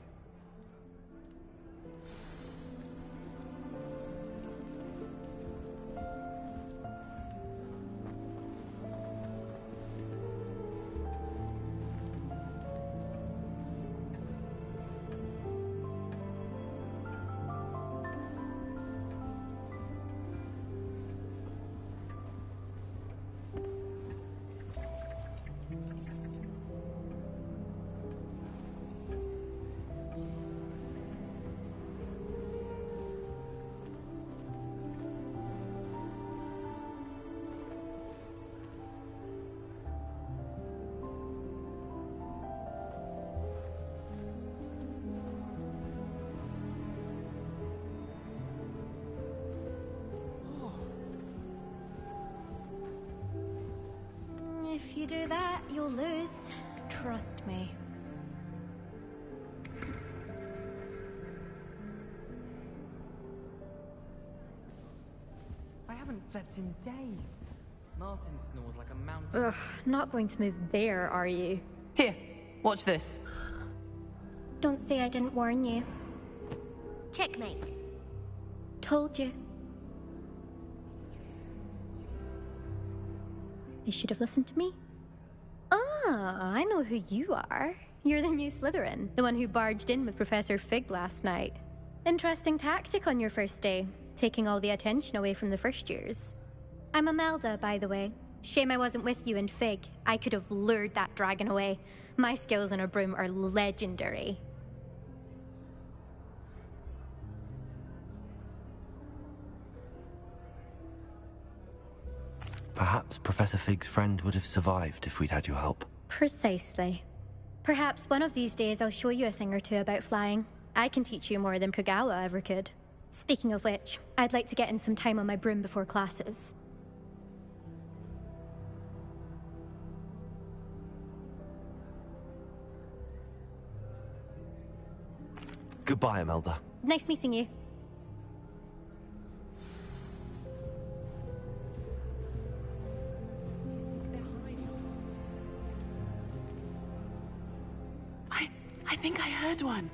Speaker 13: If you do that, you'll lose. Trust me.
Speaker 14: I haven't slept in days. Martin snores like a mountain.
Speaker 13: Ugh, not going to move there, are you?
Speaker 6: Here, watch this.
Speaker 13: Don't say I didn't warn you. Checkmate. Told you. You should have listened to me. Ah, I know who you are. You're the new Slytherin, the one who barged in with Professor Fig last night. Interesting tactic on your first day, taking all the attention away from the first years. I'm Imelda, by the way. Shame I wasn't with you and Fig. I could have lured that dragon away. My skills on a broom are legendary.
Speaker 15: Perhaps Professor Fig's friend would have survived if we'd had your help.
Speaker 13: Precisely. Perhaps one of these days I'll show you a thing or two about flying. I can teach you more than Kogawa ever could. Speaking of which, I'd like to get in some time on my broom before classes.
Speaker 15: Goodbye, Imelda.
Speaker 13: Nice meeting you.
Speaker 16: I think I heard one.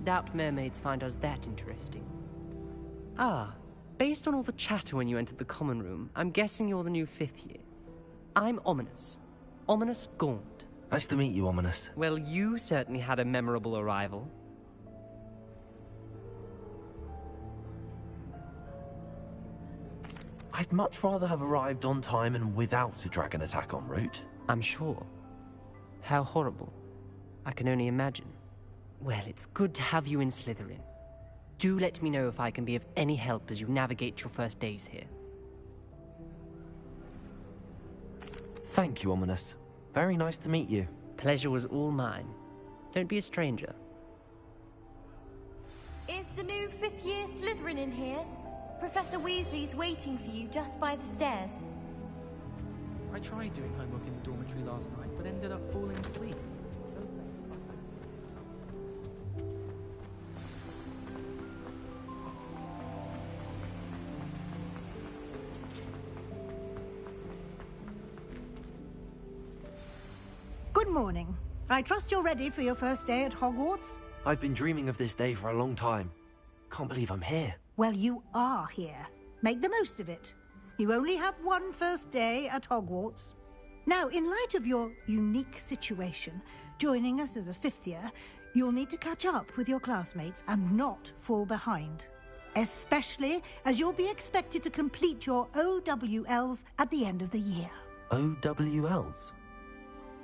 Speaker 17: Doubt mermaids find us that interesting. Ah, based on all the chatter when you entered the common room, I'm guessing you're the new 5th year. I'm Ominous. Ominous Gaunt.
Speaker 15: Nice to meet you, Ominous.
Speaker 17: Well, you certainly had a memorable arrival.
Speaker 15: I'd much rather have arrived on time and without a dragon attack en route.
Speaker 17: I'm sure. How horrible. I can only imagine. Well, it's good to have you in Slytherin. Do let me know if I can be of any help as you navigate your first days here.
Speaker 15: Thank you, Ominous. Very nice to meet you.
Speaker 17: Pleasure was all mine. Don't be a stranger.
Speaker 18: Is the new fifth-year Slytherin in here? Professor Weasley's waiting for you just by the stairs.
Speaker 6: I tried doing homework in the dormitory last night, but ended up falling asleep.
Speaker 10: Good morning. I trust you're ready for your first day at Hogwarts?
Speaker 15: I've been dreaming of this day for a long time. Can't believe I'm here.
Speaker 10: Well, you are here. Make the most of it. You only have one first day at Hogwarts. Now, in light of your unique situation, joining us as a fifth year, you'll need to catch up with your classmates and not fall behind. Especially as you'll be expected to complete your OWLs at the end of the year.
Speaker 15: OWLs?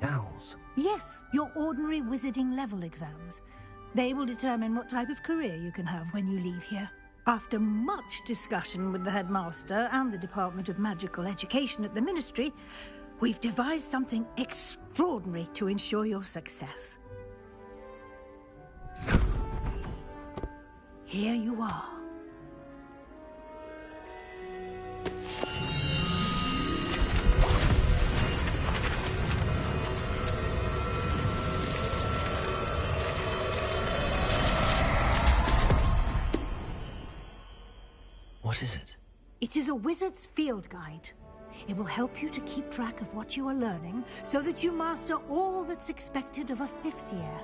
Speaker 15: Owls?
Speaker 10: Yes, your ordinary wizarding level exams. They will determine what type of career you can have when you leave here. After much discussion with the headmaster and the Department of Magical Education at the Ministry, we've devised something extraordinary to ensure your success. Here you are.
Speaker 15: What is it?
Speaker 10: It is a wizard's field guide. It will help you to keep track of what you are learning so that you master all that's expected of a fifth year.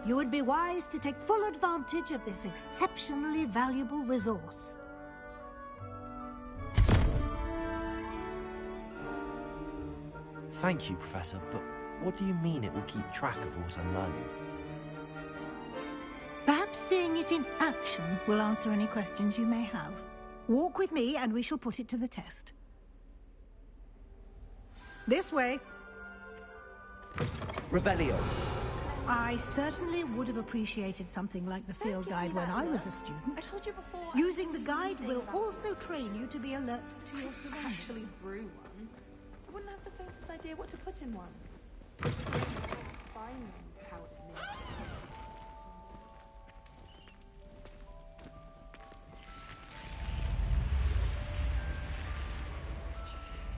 Speaker 10: You would be wise to take full advantage of this exceptionally valuable resource.
Speaker 15: Thank you, Professor, but what do you mean it will keep track of what I'm learning?
Speaker 10: Perhaps seeing it in action will answer any questions you may have. Walk with me and we shall put it to the test. This way.
Speaker 15: Revelio.
Speaker 10: I certainly would have appreciated something like the field guide when I was a student.
Speaker 2: I told you before.
Speaker 10: Using the guide will also train you to be alert to your surroundings.
Speaker 2: Actually brew one. I wouldn't have the faintest idea what to put in one. Fine powdered milk.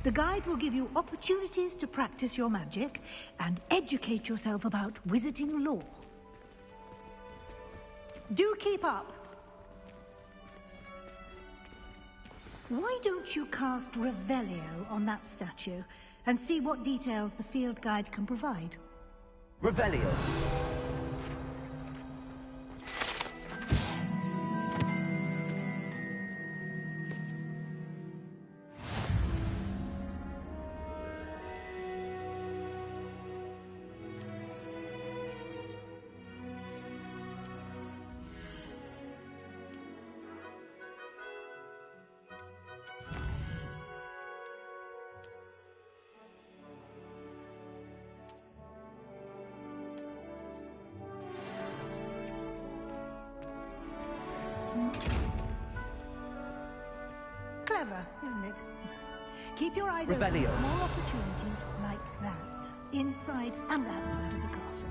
Speaker 10: The guide will give you opportunities to practice your magic and educate yourself about wizarding lore. Do keep up. Why don't you cast Revelio on that statue and see what details the field guide can provide?
Speaker 15: Revelio.
Speaker 10: Clever, isn't it? Keep your eyes
Speaker 15: Revelio.
Speaker 10: open for more opportunities like that, inside and outside of the castle.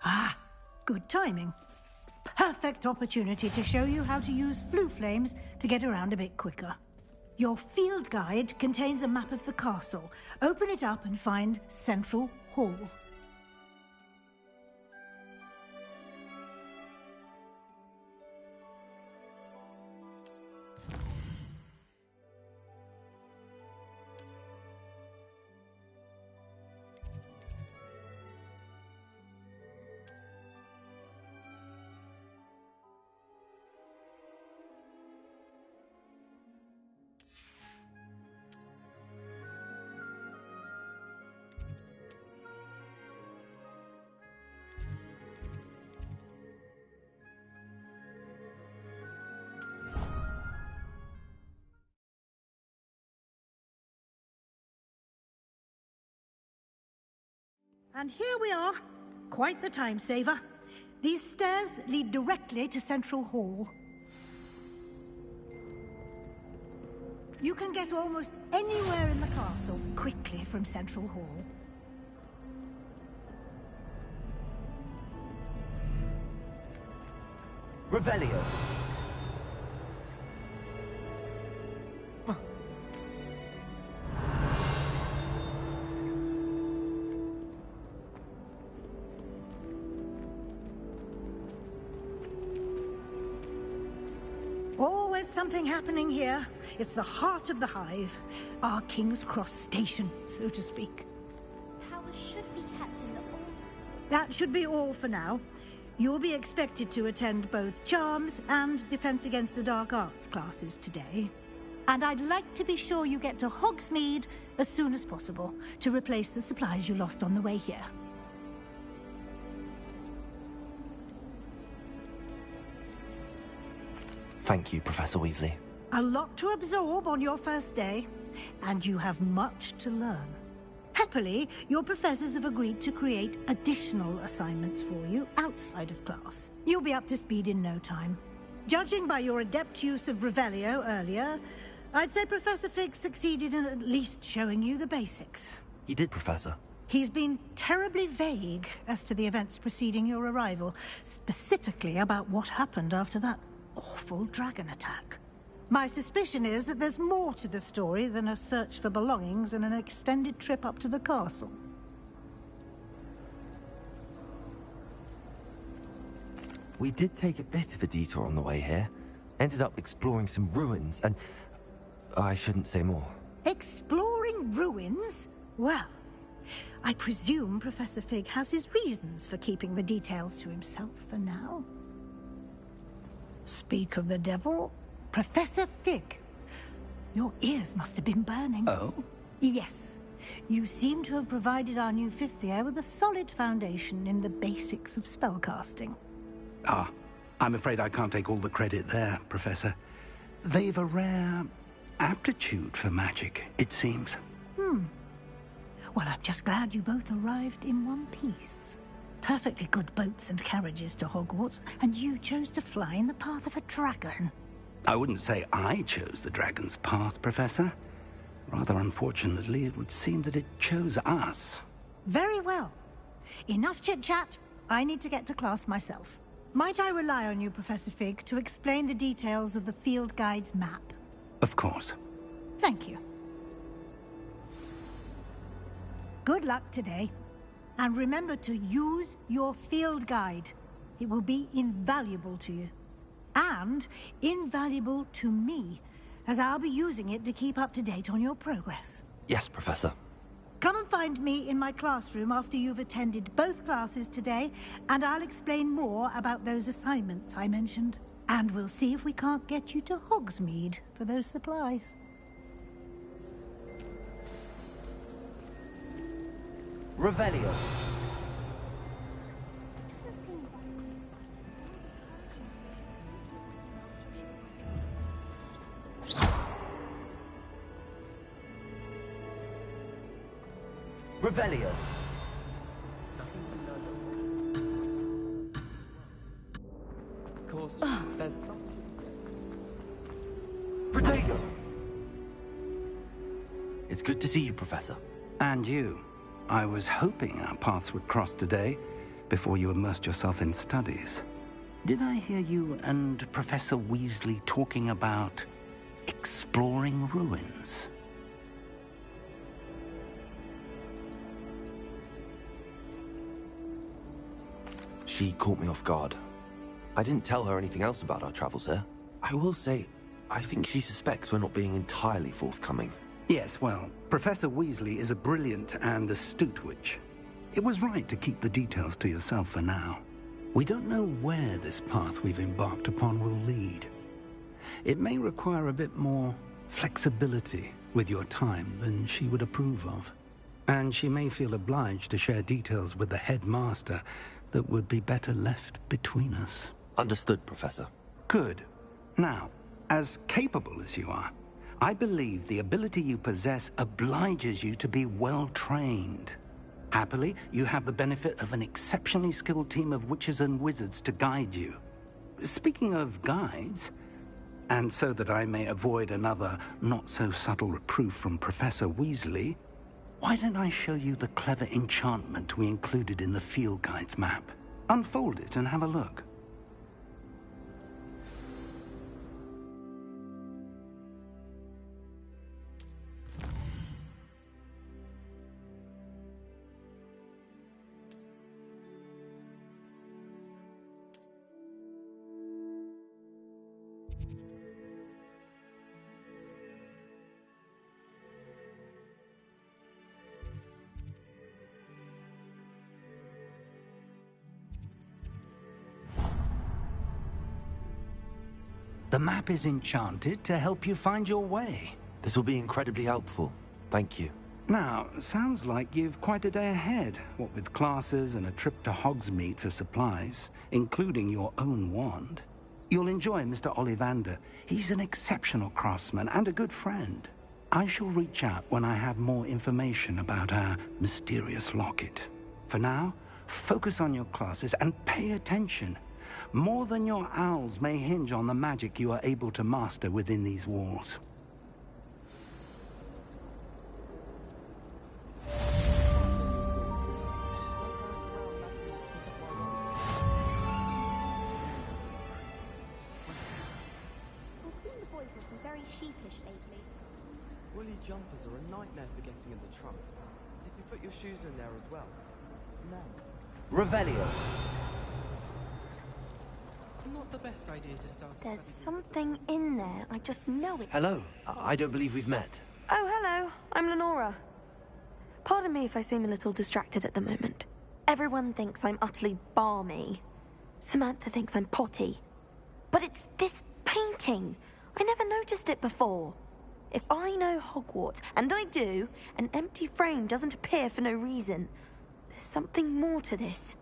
Speaker 10: Ah, good timing. Perfect opportunity to show you how to use flue flames to get around a bit quicker. Your field guide contains a map of the castle. Open it up and find Central Hall. And here we are. Quite the time saver. These stairs lead directly to Central Hall. You can get almost anywhere in the castle quickly from Central Hall.
Speaker 15: Revelio.
Speaker 10: Always something happening here. It's the heart of the hive. Our King's Cross station, so to speak.
Speaker 18: Powers should be kept in the order.
Speaker 10: That should be all for now. You'll be expected to attend both Charms and Defense Against the Dark Arts classes today. And I'd like to be sure you get to Hogsmeade as soon as possible to replace the supplies you lost on the way here.
Speaker 15: Thank you, Professor Weasley.
Speaker 10: A lot to absorb on your first day, and you have much to learn. Happily, your professors have agreed to create additional assignments for you outside of class. You'll be up to speed in no time. Judging by your adept use of Revelio earlier, I'd say Professor Fig succeeded in at least showing you the basics.
Speaker 15: He did, Professor.
Speaker 10: He's been terribly vague as to the events preceding your arrival, specifically about what happened after that awful dragon attack. My suspicion is that there's more to the story than a search for belongings and an extended trip up to the castle.
Speaker 15: We did take a bit of a detour on the way here. Ended up exploring some ruins and... I shouldn't say more.
Speaker 10: Exploring ruins? Well, I presume Professor Fig has his reasons for keeping the details to himself for now. Speak of the devil, Professor Fig. Your ears must have been burning.
Speaker 3: Oh?
Speaker 10: Yes. You seem to have provided our new fifth year with a solid foundation in the basics of spellcasting.
Speaker 3: Ah, I'm afraid I can't take all the credit there, Professor. They've a rare aptitude for magic, it seems.
Speaker 10: Well, I'm just glad you both arrived in one piece. Perfectly good boats and carriages to Hogwarts, and you chose to fly in the path of a dragon.
Speaker 3: I wouldn't say I chose the dragon's path, Professor. Rather unfortunately, it would seem that it chose us.
Speaker 10: Very well. Enough chit-chat. I need to get to class myself. Might I rely on you, Professor Fig, to explain the details of the field guide's map?
Speaker 3: Of course.
Speaker 10: Thank you. Good luck today. And remember to use your field guide. It will be invaluable to you. And invaluable to me, as I'll be using it to keep up to date on your progress.
Speaker 15: Yes, Professor.
Speaker 10: Come and find me in my classroom after you've attended both classes today, and I'll explain more about those assignments I mentioned. And we'll see if we can't get you to Hogsmeade for those supplies.
Speaker 15: Revelio. Revelio.
Speaker 14: Of course, there's...
Speaker 15: Protego. It's good to see you, Professor.
Speaker 3: And you. I was hoping our paths would cross today, before you immersed yourself in studies. Did I hear you and Professor Weasley talking about exploring ruins?
Speaker 15: She caught me off guard. I didn't tell her anything else about our travels here. I will say, I think she suspects we're not being entirely forthcoming.
Speaker 3: Yes, well, Professor Weasley is a brilliant and astute witch. It was right to keep the details to yourself for now. We don't know where this path we've embarked upon will lead. It may require a bit more flexibility with your time than she would approve of. And she may feel obliged to share details with the headmaster that would be better left between us.
Speaker 15: Understood, Professor.
Speaker 3: Good. Now, as capable as you are, I believe the ability you possess obliges you to be well trained. Happily, you have the benefit of an exceptionally skilled team of witches and wizards to guide you. Speaking of guides, and so that I may avoid another not-so-subtle reproof from Professor Weasley, why don't I show you the clever enchantment we included in the field guide's map? Unfold it and have a look. The map is enchanted to help you find your way.
Speaker 15: This will be incredibly helpful. Thank you.
Speaker 3: Now, sounds like you've quite a day ahead, what with classes and a trip to Hogsmeade for supplies, including your own wand. You'll enjoy Mr. Ollivander. He's an exceptional craftsman and a good friend. I shall reach out when I have more information about our mysterious locket. For now, focus on your classes and pay attention. More than your owls may hinge on the magic you are able to master within these walls.
Speaker 14: Woolly jumpers are a nightmare for getting in the trunk. If you put your shoes in there as well, no.
Speaker 1: Revelio.
Speaker 6: Not the best idea to start.
Speaker 19: There's something in there. I just know it.
Speaker 15: Hello. I don't believe we've met.
Speaker 19: Oh, hello. I'm Lenora. Pardon me if I seem a little distracted at the moment. Everyone thinks I'm utterly balmy. Samantha thinks I'm potty. But it's this painting. I never noticed it before. If I know Hogwarts, and I do, an empty frame doesn't appear for no reason. There's something more to this.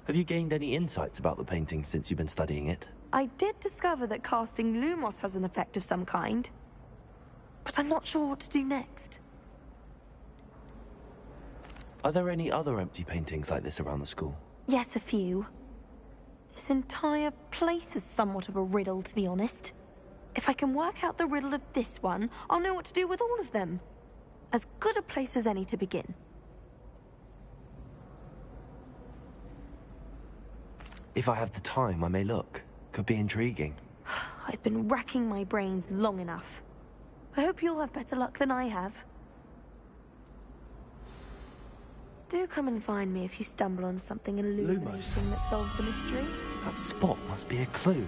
Speaker 15: Have you gained any insights about the painting since you've been studying it?
Speaker 19: I did discover that casting Lumos has an effect of some kind. But I'm not sure what to do next.
Speaker 15: Are there any other empty paintings like this around the school?
Speaker 19: Yes, a few. This entire place is somewhat of a riddle, to be honest. If I can work out the riddle of this one, I'll know what to do with all of them. As good a place as any to begin.
Speaker 15: If I have the time, I may look. Could be intriguing.
Speaker 19: I've been racking my brains long enough. I hope you'll have better luck than I have. Do come and find me if you stumble on something illuminating that solves the mystery.
Speaker 15: That spot must be a clue.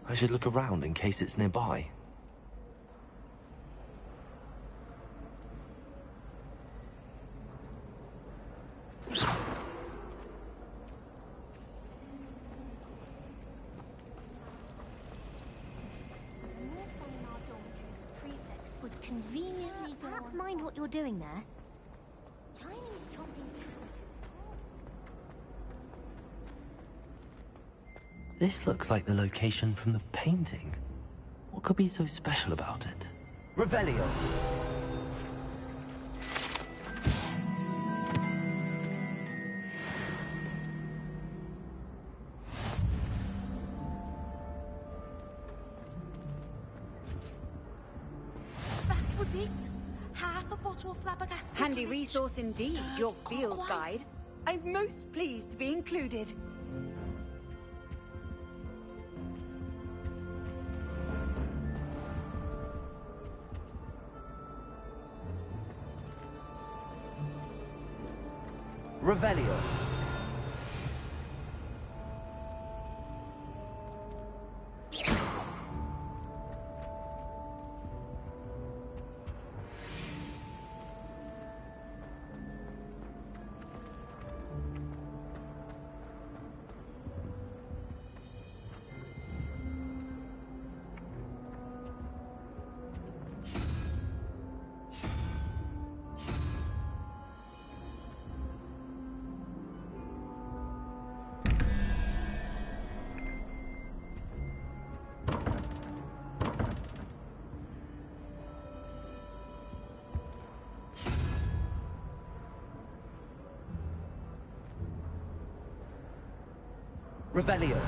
Speaker 15: I should look around in case it's nearby.
Speaker 20: Would conveniently go perhaps mind what you're doing there. Chinese chopping.
Speaker 15: This looks like the location from the painting. What could be so special about it?
Speaker 1: Revelio.
Speaker 16: That was it. Half a bottle of flabbergasted.
Speaker 21: Handy resource indeed, your field guide. I'm most pleased to be included.
Speaker 1: Revelio. Revelio.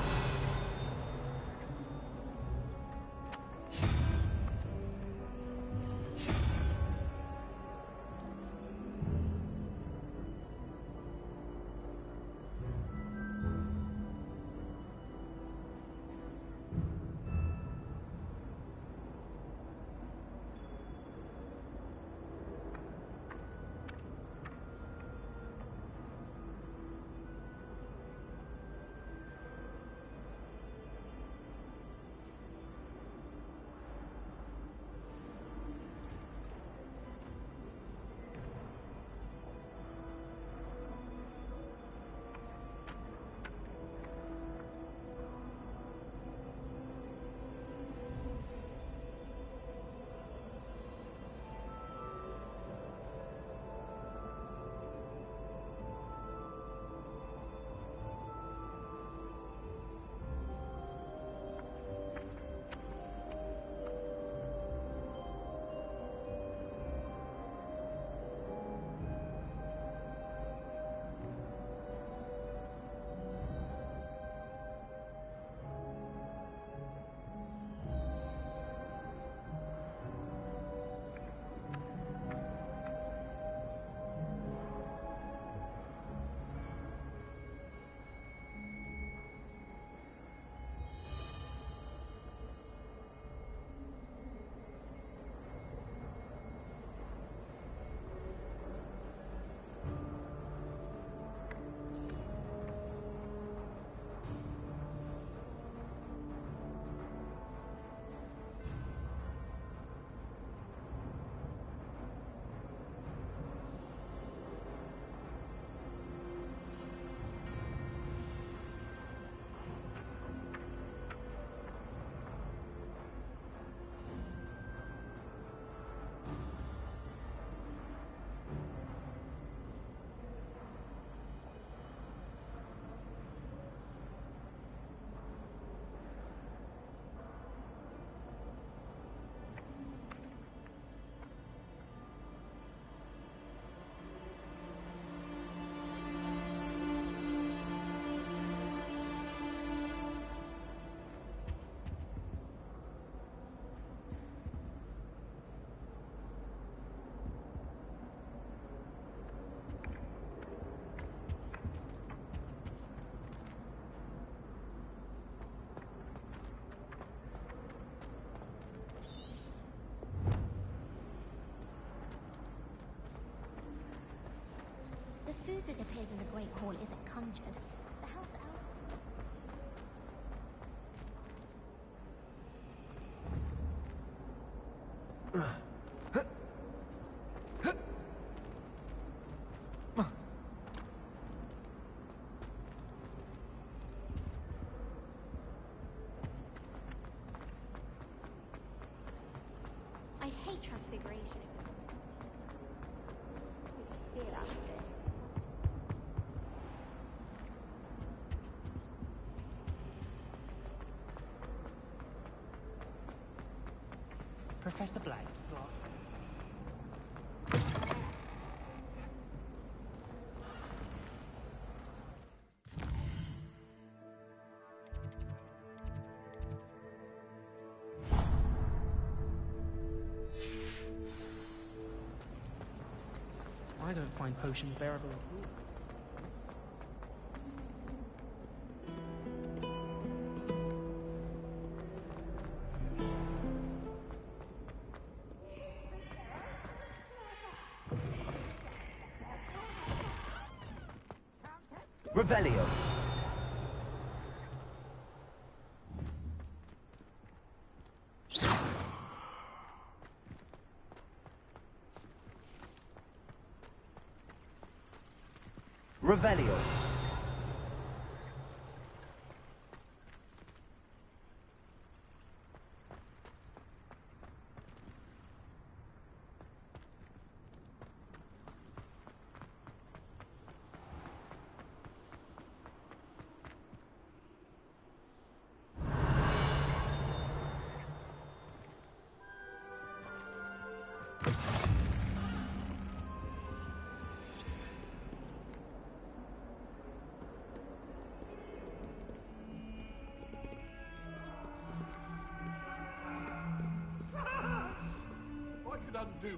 Speaker 20: The food that appears in the Great Hall isn't conjured. The house elf...
Speaker 19: I'd hate transfiguration if it was...
Speaker 17: Professor Blank.
Speaker 6: I don't find potions bearable at all.
Speaker 1: Revelio. Revelio.
Speaker 4: undo.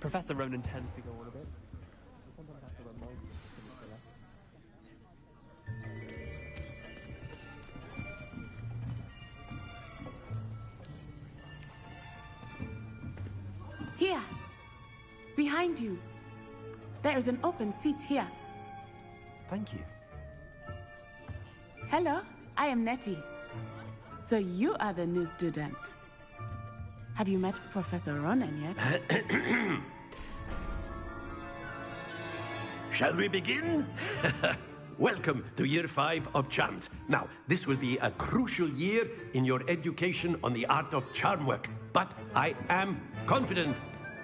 Speaker 6: Professor Ronan tends to go on a bit. So sometimes I have to remind him to finish the
Speaker 22: Here! Behind you! There is an open seat here.
Speaker 15: Thank you.
Speaker 22: Hello, I am Nettie. So you are the new student. Have you met Professor Ronan yet?
Speaker 8: Shall we begin? Welcome to Year 5 of Charms. Now, this will be a crucial year in your education on the art of charm work. But I am confident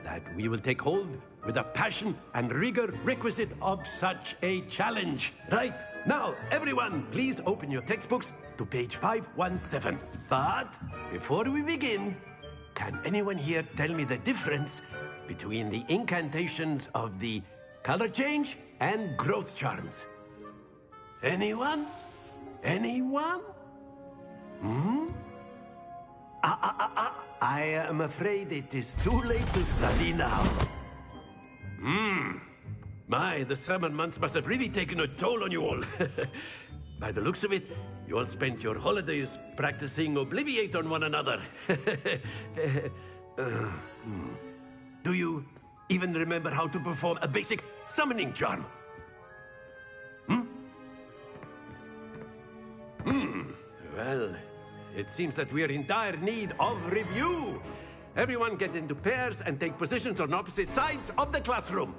Speaker 8: that we will take hold with the passion and rigor requisite of such a challenge. Right, now, everyone, please open your textbooks to page 517. But before we begin, can anyone here tell me the difference between the incantations of the color change and growth charms? Anyone? Anyone? I am afraid it is too late to study now. My, the summer months must have really taken a toll on you all. By the looks of it, you all spent your holidays practicing Obliviate on one another. Do you even remember how to perform a basic summoning charm? Well, it seems that we are in dire need of review. Everyone get into pairs and take positions on opposite sides of the classroom.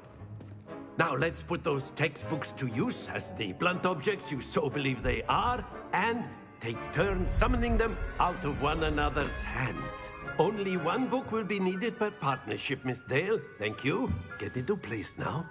Speaker 8: Now let's put those textbooks to use as the blunt objects you so believe they are, and take turns summoning them out of one another's hands. Only one book will be needed per partnership, Miss Dale. Thank you. Get into place now.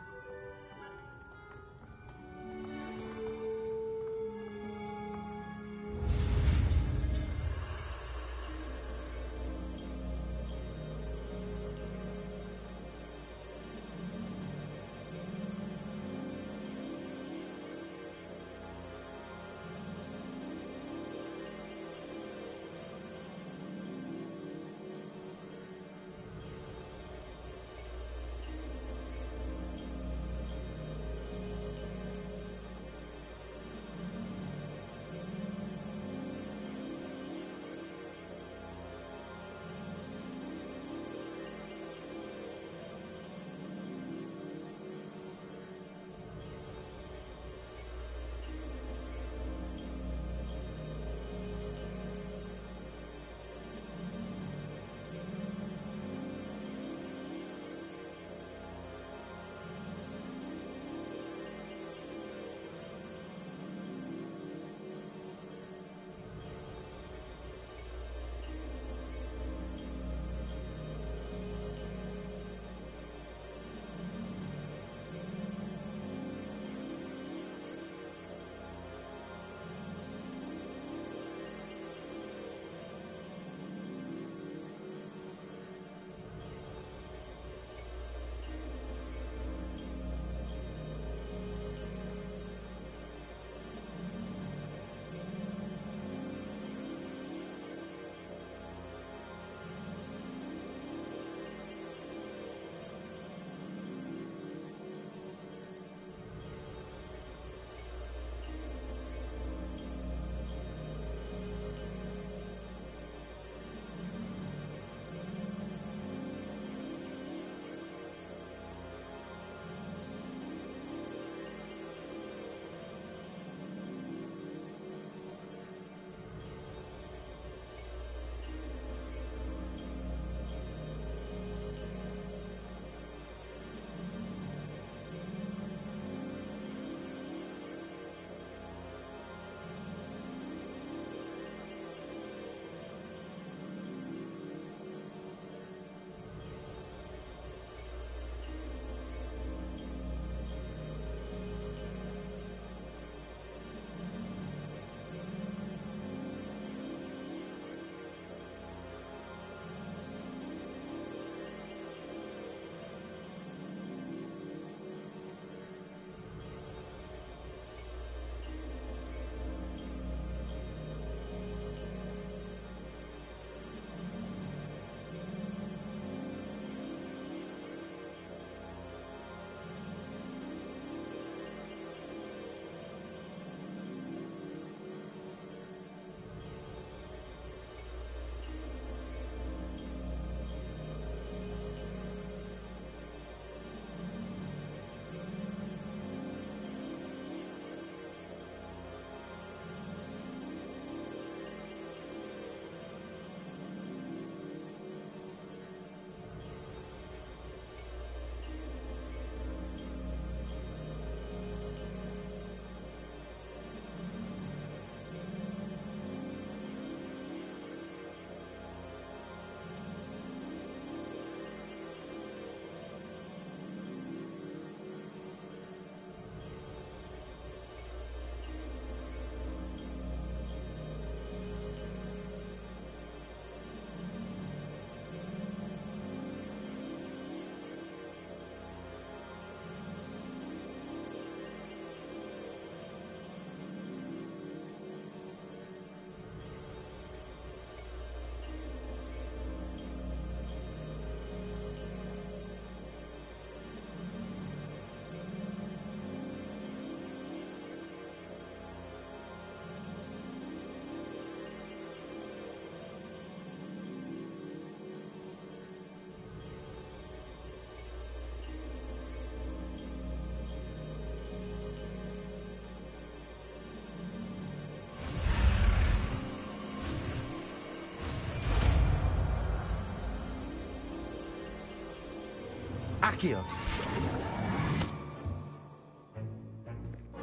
Speaker 12: Accio.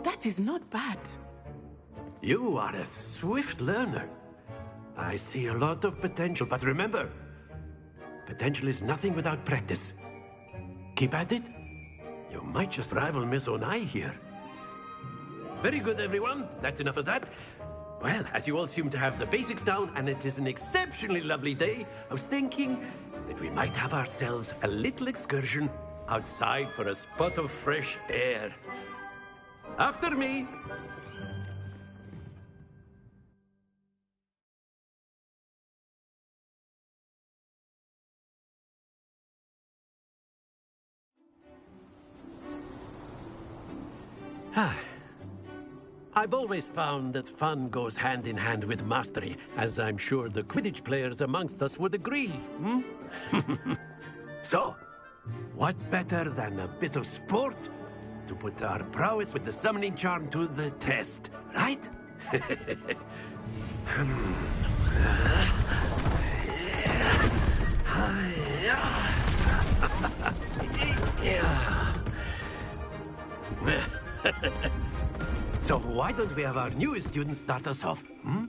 Speaker 22: That is not bad.
Speaker 8: You are a swift learner. I see a lot of potential, but remember, potential is nothing without practice. Keep at it. You might just rival Miss Onai here. Very good, everyone. That's enough of that. Well, as you all seem to have the basics down, and it is an exceptionally lovely day, I was thinking that we might have ourselves a little excursion outside for a spot of fresh air. After me. I've always found that fun goes hand in hand with mastery, as I'm sure the Quidditch players amongst us would agree, hmm? So, what better than a bit of sport to put our prowess with the summoning charm to the test, right? So why don't we have our newest student start us off? Hmm?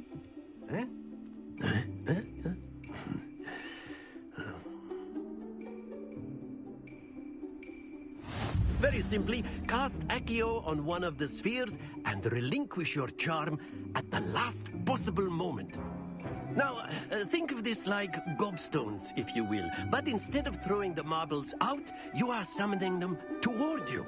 Speaker 8: Very simply, cast Accio on one of the spheres and relinquish your charm at the last possible moment. Now, think of this like gobstones, if you will, but instead of throwing the marbles out, you are summoning them toward you.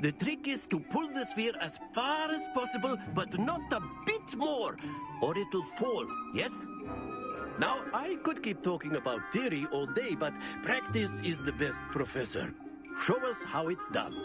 Speaker 8: The trick is to pull the sphere as far as possible, but not a bit more, or it'll fall, yes? Now, I could keep talking about theory all day, but practice is the best professor. Show us how it's done.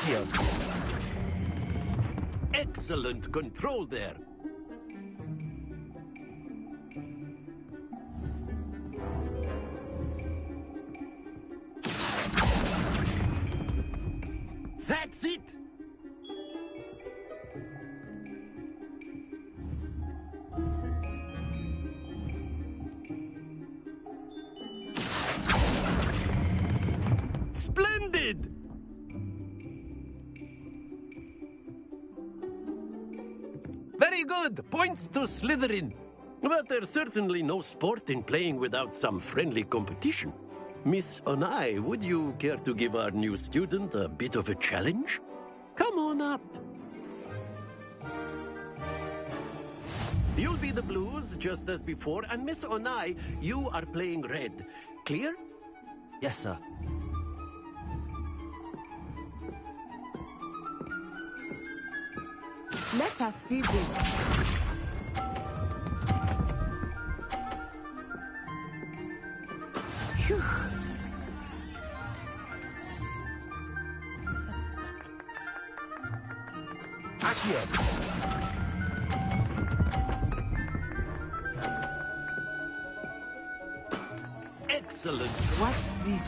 Speaker 8: Accio. Excellent control there. That's it! Splendid! Very good! Points to Slytherin. But there's certainly no sport in playing without some friendly competition. Miss Onai, would you care to give our new student a bit of a challenge? Come on up. You'll be the blues, just as before, and Miss Onai, you are playing red. Clear?
Speaker 15: Yes, sir.
Speaker 22: Let us see this. Phew.
Speaker 8: Accio. Excellent.
Speaker 22: Watch this.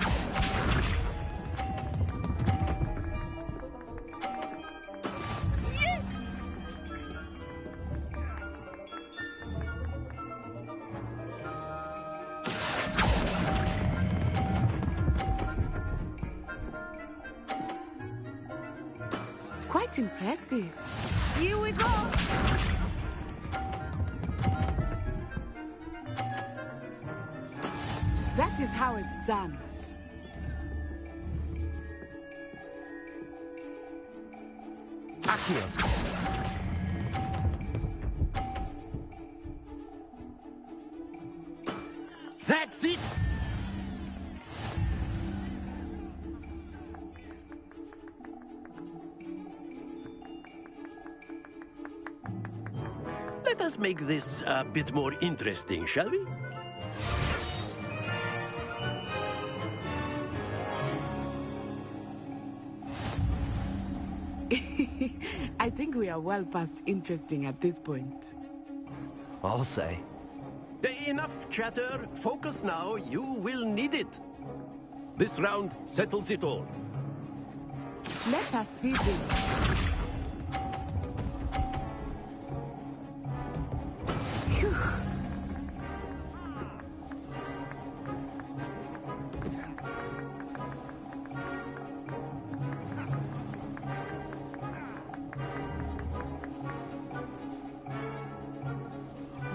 Speaker 16: Yes!
Speaker 22: Quite impressive.
Speaker 16: Here we go!
Speaker 22: That is how it's done.
Speaker 8: Accio. That's it! Let us make this a bit more interesting, shall we?
Speaker 22: I think we are well past interesting at this point.
Speaker 15: I'll say.
Speaker 8: Enough chatter. Focus now. You will need it. This round settles it all.
Speaker 22: Let us see this. Phew.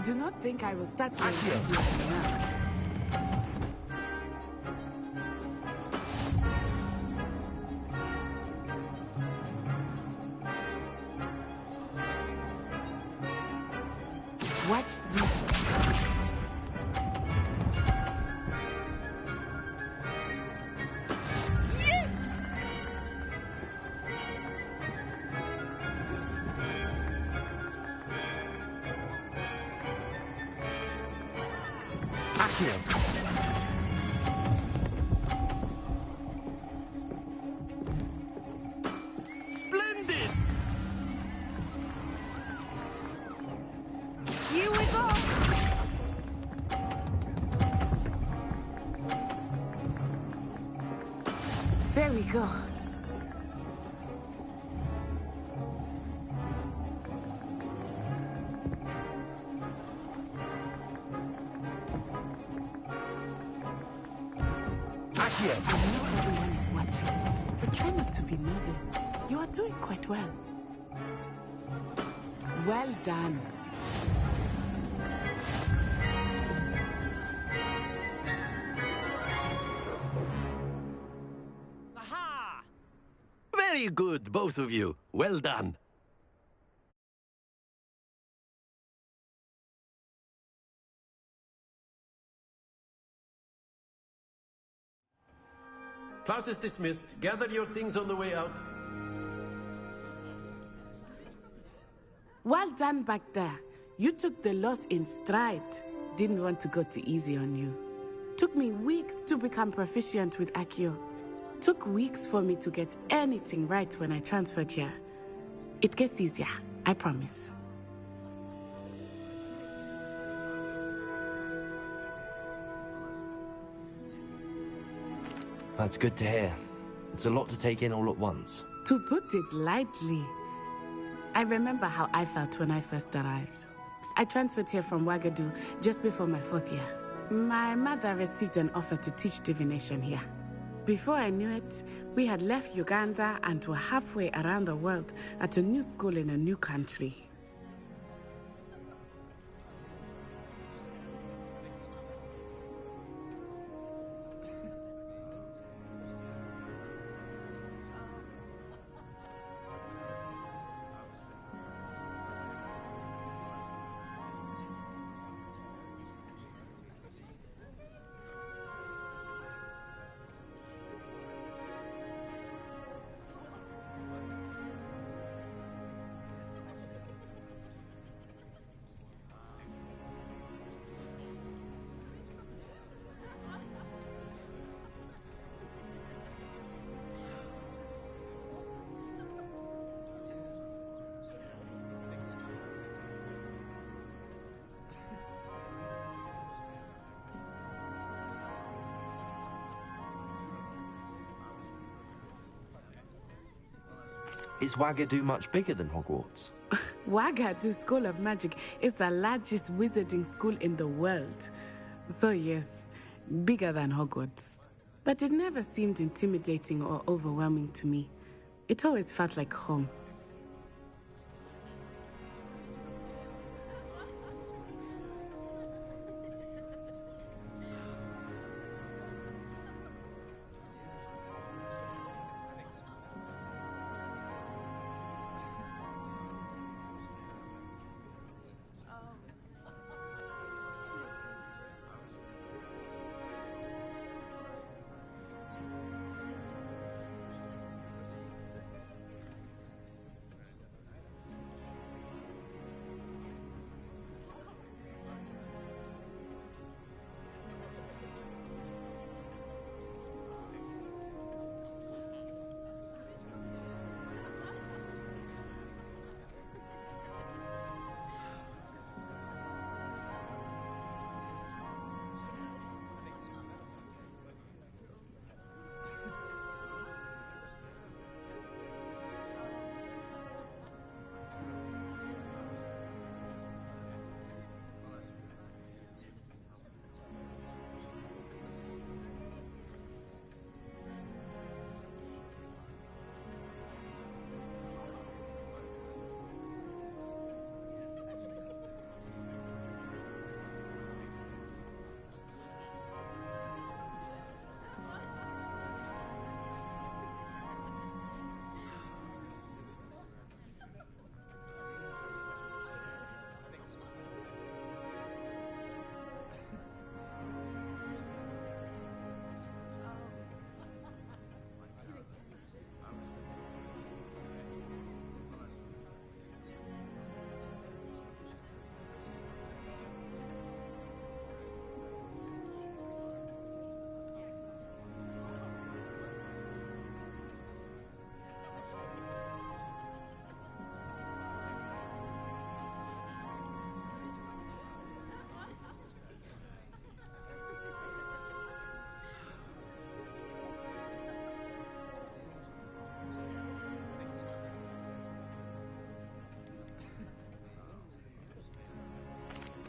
Speaker 22: Do not think I will start going easy on you now. Watch this.
Speaker 16: Yes!
Speaker 8: Accio. Splendid!
Speaker 16: Here we go!
Speaker 22: There we go.
Speaker 8: Accio.
Speaker 22: I know everyone is watching, but try not to be nervous. You are doing quite well. Well done.
Speaker 8: Very good, both of you. Well done. Class is dismissed. Gather your things on the way out.
Speaker 22: Well done back there. You took the loss in stride. Didn't want to go too easy on you. Took me weeks to become proficient with Accio. Took weeks for me to get anything right when I transferred here. It gets easier, I promise.
Speaker 15: That's good to hear. It's a lot to take in all at once.
Speaker 22: To put it lightly, I remember how I felt when I first arrived. I transferred here from Wagadu just before my 4th year. My mother received an offer to teach divination here. Before I knew it, we had left Uganda and were halfway around the world at a new school in a new country.
Speaker 15: Is Wagadu much bigger than Hogwarts?
Speaker 22: Wagadu School of Magic is the largest wizarding school in the world. So yes, bigger than Hogwarts. But it never seemed intimidating or overwhelming to me. It always felt like home.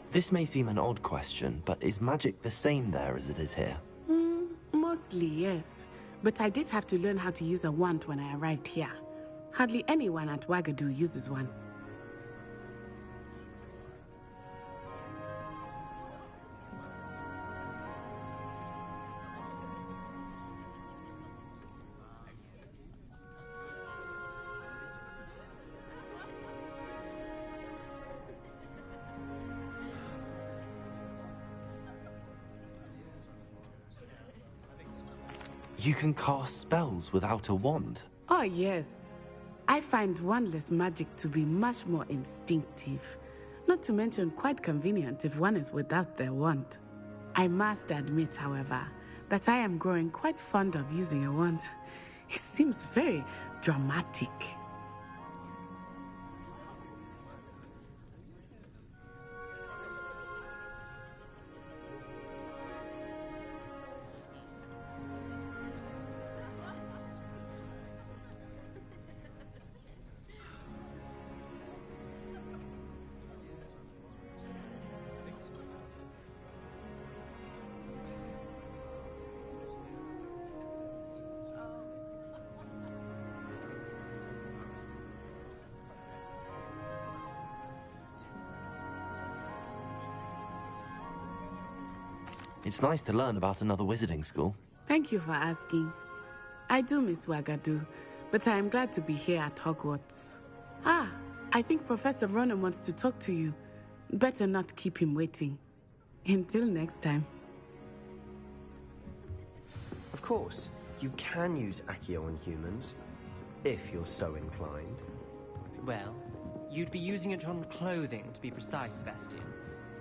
Speaker 15: This may seem an odd question, but is magic the same there as it is here?
Speaker 22: Mostly, yes. But I did have to learn how to use a wand when I arrived here. Hardly anyone at Wagadu uses one.
Speaker 15: You can cast spells without a wand?
Speaker 22: Oh, yes. I find wandless magic to be much more instinctive. Not to mention quite convenient if one is without their wand. I must admit, however, that I am growing quite fond of using a wand. It seems very dramatic.
Speaker 15: It's nice to learn about another wizarding school.
Speaker 22: Thank you for asking. I do miss Wagadu, but I am glad to be here at Hogwarts. Ah, I think Professor Ronan wants to talk to you. Better not keep him waiting. Until next time.
Speaker 12: Of course, you can use Accio on humans, if you're so inclined.
Speaker 17: Well, you'd be using it on clothing, to be precise, Sebastian.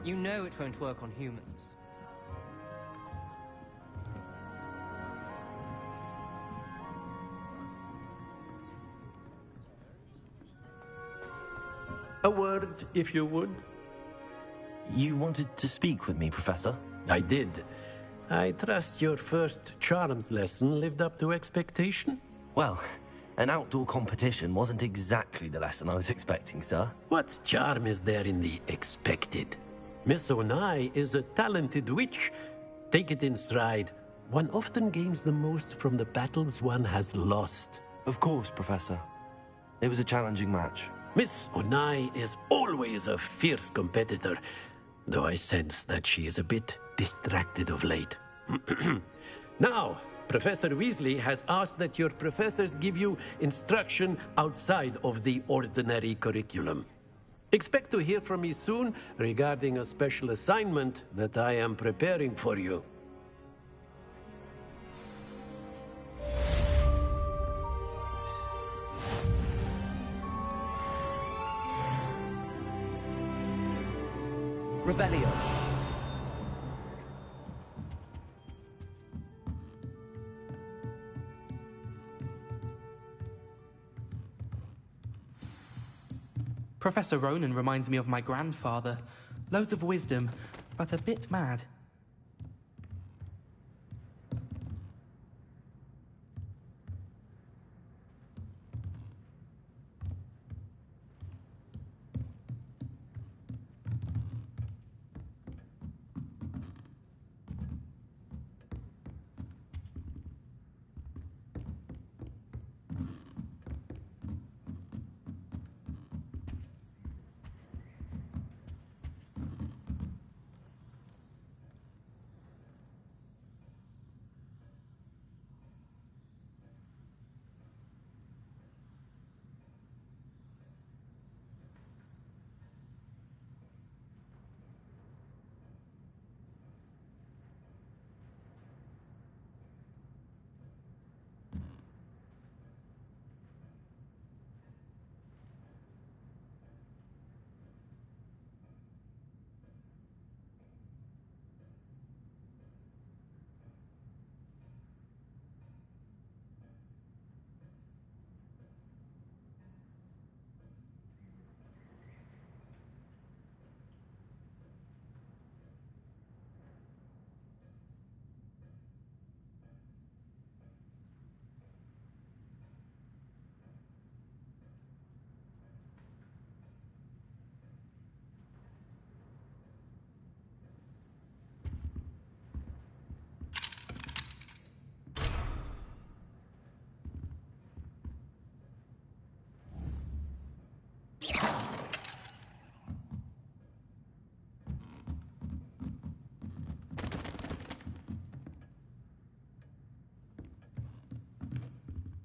Speaker 17: You know it won't work on humans.
Speaker 8: A word, if you would.
Speaker 15: You wanted to speak with me, Professor?
Speaker 8: I did. I trust your first charms lesson lived up to expectation?
Speaker 15: Well, an outdoor competition wasn't exactly the lesson I was expecting, sir.
Speaker 8: What charm is there in the expected? Miss Onai is a talented witch. Take it in stride. One often gains the most from the battles one has lost.
Speaker 15: Of course, Professor. It was a challenging match.
Speaker 8: Miss Onai is always a fierce competitor, though I sense that she is a bit distracted of late. Now, Professor Weasley has asked that your professors give you instruction outside of the ordinary curriculum. Expect to hear from me soon regarding a special assignment that I am preparing for you.
Speaker 1: Revelio.
Speaker 6: Professor Ronan reminds me of my grandfather. Loads of wisdom, but a bit mad.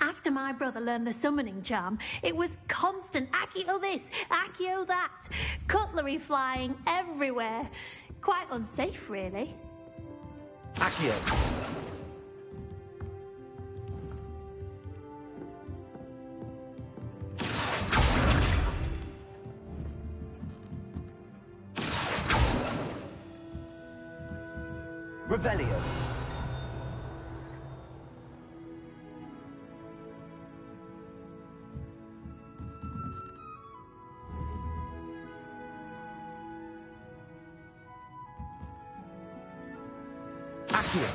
Speaker 4: After my brother learned the summoning charm, it was constant Accio this, Accio that, cutlery flying everywhere. Quite unsafe, really.
Speaker 15: Accio. Revelio. Accio.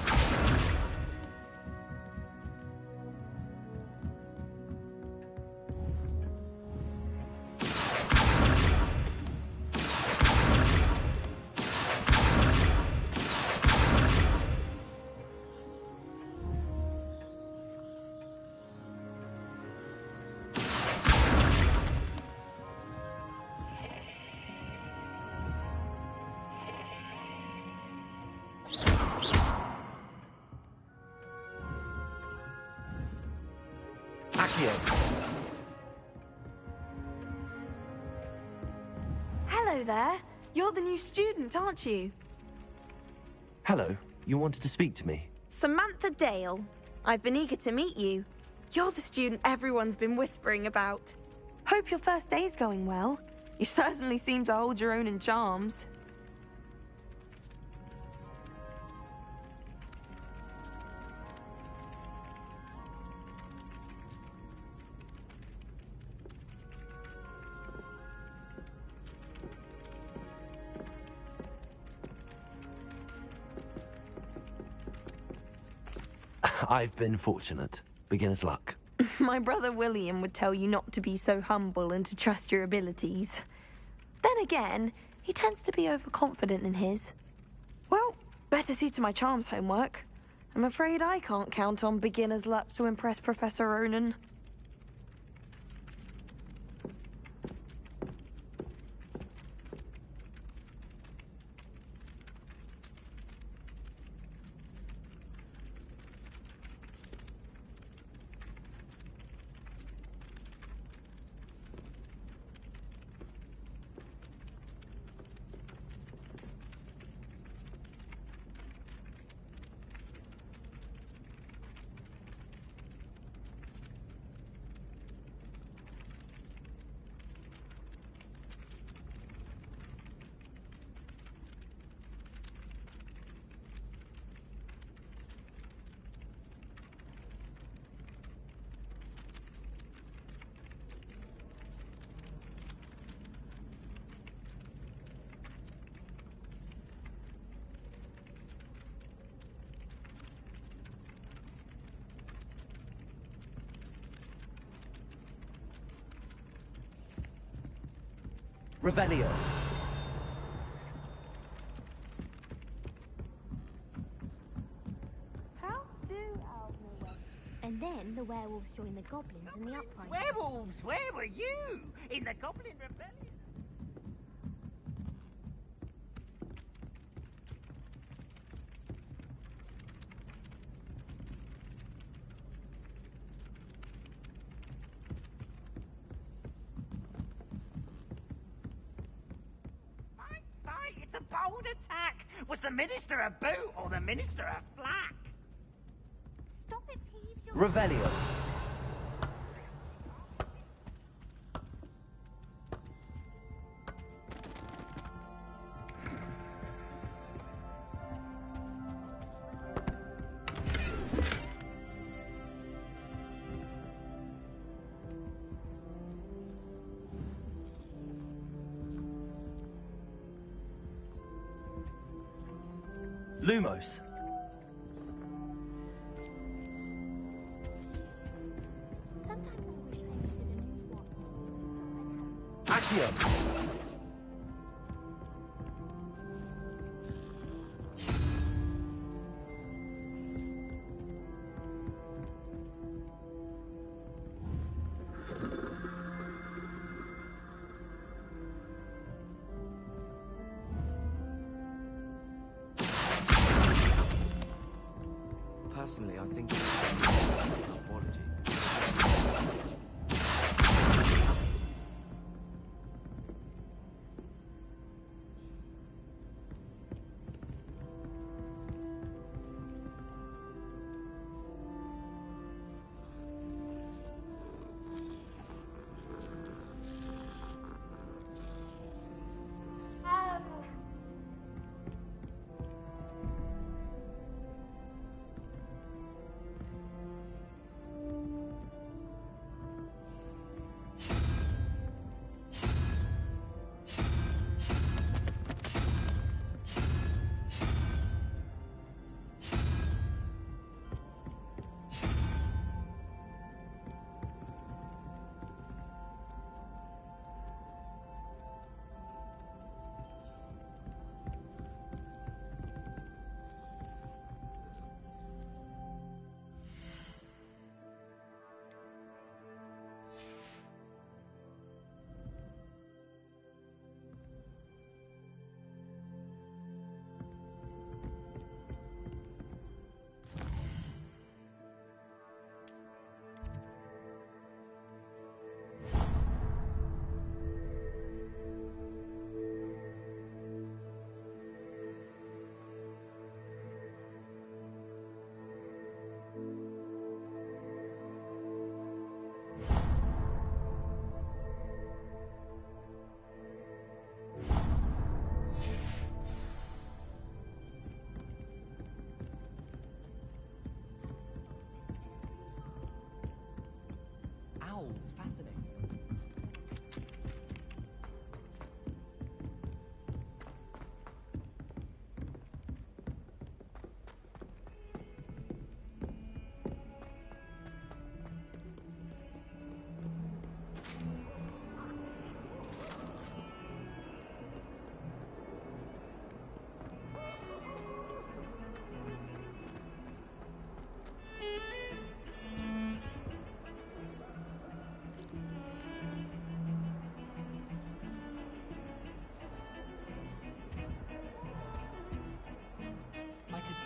Speaker 19: Hello there. You're the new student, aren't you?
Speaker 15: Hello, you wanted to speak to me?
Speaker 19: Samantha Dale. I've been eager to meet you. You're the student everyone's been whispering about. Hope your first day's going well. You certainly seem to hold your own in charms.
Speaker 15: I've been fortunate. Beginner's luck.
Speaker 19: My brother William would tell you not to be so humble and to trust your abilities. Then again, he tends to be overconfident in his. Well, better see to my charms homework. I'm afraid I can't count on beginner's luck to impress Professor Ronan.
Speaker 15: Revelio.
Speaker 19: How do elves know when?
Speaker 20: And then the werewolves join the goblins in the uprising.
Speaker 11: Werewolves, where were you? In the Goblin Rebellion? Fight! It's a bold attack! Was the Minister a boot or the Minister a flack?
Speaker 20: Stop it, Peeves.
Speaker 15: Revelio. Lumos.
Speaker 20: Sometimes I wish I didn't want.
Speaker 15: Accio. Personally, I think it's apology.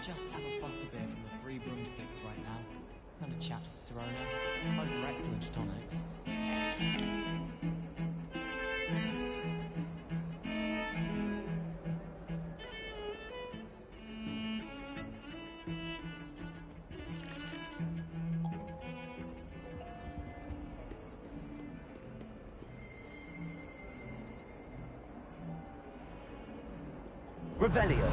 Speaker 14: just have a butterbeer from the Three Broomsticks right now. And a chat with Serona. Both are excellent tonics.
Speaker 12: Revelio.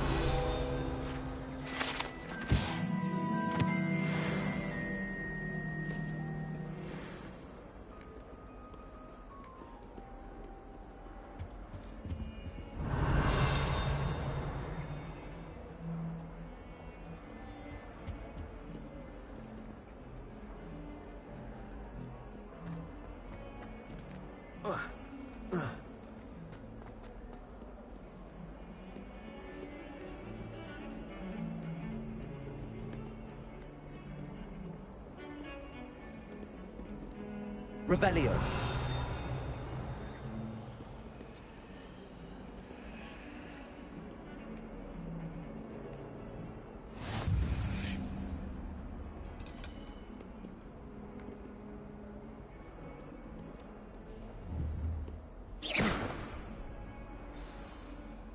Speaker 12: Revelio.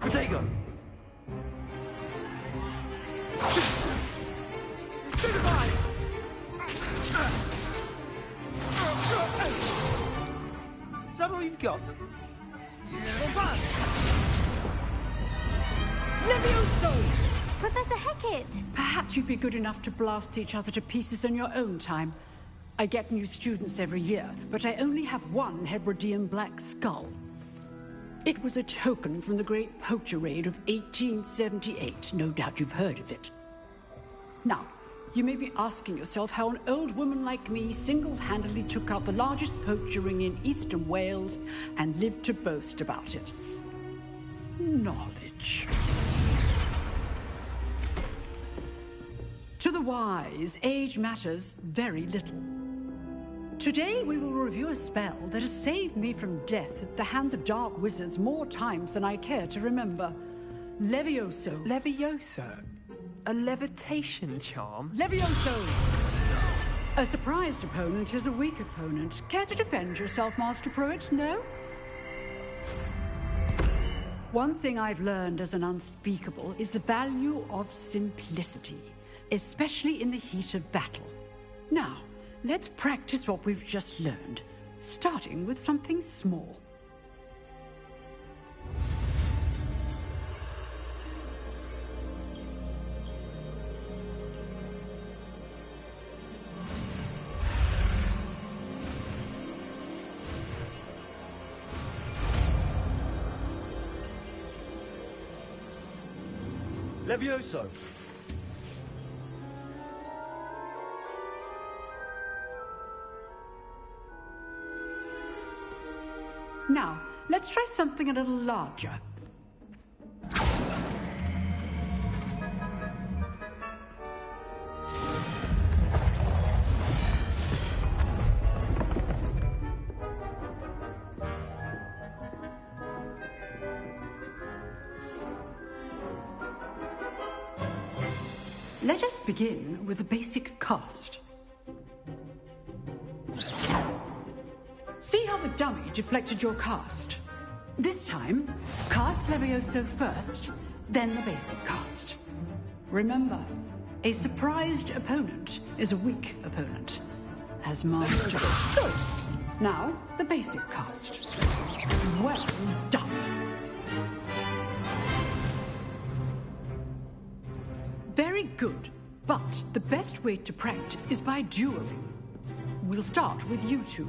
Speaker 12: Protego. Is that all you've got?
Speaker 5: Levioso!
Speaker 13: Professor Hecat!
Speaker 5: Perhaps you'd be good enough to blast each other to pieces in your own time. I get new students every year, but I only have one Hebridean black skull. It was a token from the Great Poacher Raid of 1878. No doubt you've heard of it. Now, you may be asking yourself how an old woman like me single-handedly took out the largest poacher ring in eastern Wales and lived to boast about it. Knowledge. To the wise, age matters very little. Today we will review a spell that has saved me from death at the hands of dark wizards more times than I care to remember. Levioso.
Speaker 17: Levioso? A levitation charm?
Speaker 5: Levioso! A surprised opponent is a weak opponent. Care to defend yourself, Master Pruitt? No? One thing I've learned as an unspeakable is the value of simplicity, especially in the heat of battle. Now, let's practice what we've just learned, starting with something small.
Speaker 12: Levioso.
Speaker 5: Now, let's try something a little larger. Let us begin with a basic cast. See how the dummy deflected your cast? This time, cast Levioso first, then the basic cast. Remember, a surprised opponent is a weak opponent. As master. Good. Now, the basic cast. Well done. Very good, but the best way to practice is by dueling. We'll start with you two.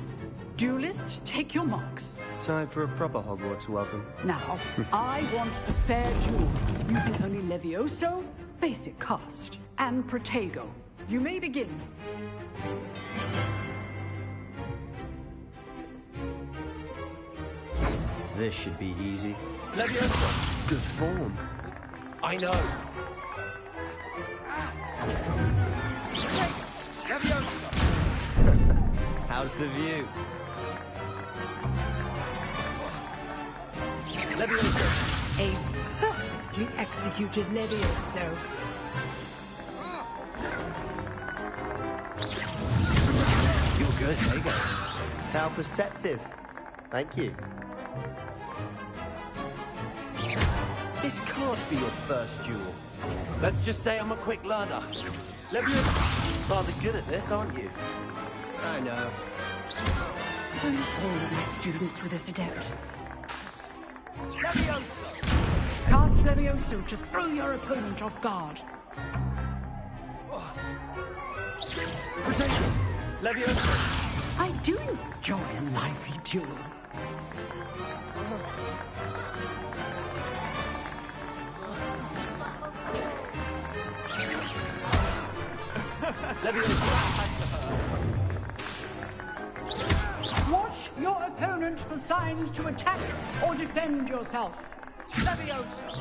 Speaker 5: Duelists, take your marks.
Speaker 12: Time for a proper Hogwarts welcome.
Speaker 5: Now, I want a fair duel, using only Levioso, basic cast, and Protego. You may begin.
Speaker 12: This should be easy.
Speaker 8: Levioso! Good form. I know.
Speaker 12: How's the view?
Speaker 5: Levioso. A perfectly executed Levioso.
Speaker 12: Oh, good. There you go. How perceptive. Thank you. This can't be your first duel.
Speaker 15: Let's just say I'm a quick learner. Leviosa, rather good at this, aren't you?
Speaker 12: I know.
Speaker 5: Only all of my students were this adept.
Speaker 3: Leviosa!
Speaker 5: Cast Levioso to throw your opponent off guard.
Speaker 15: Protection! Leviosa!
Speaker 5: I do enjoy a lively duel. Watch your opponent for signs to attack or defend yourself.
Speaker 3: Leviosa!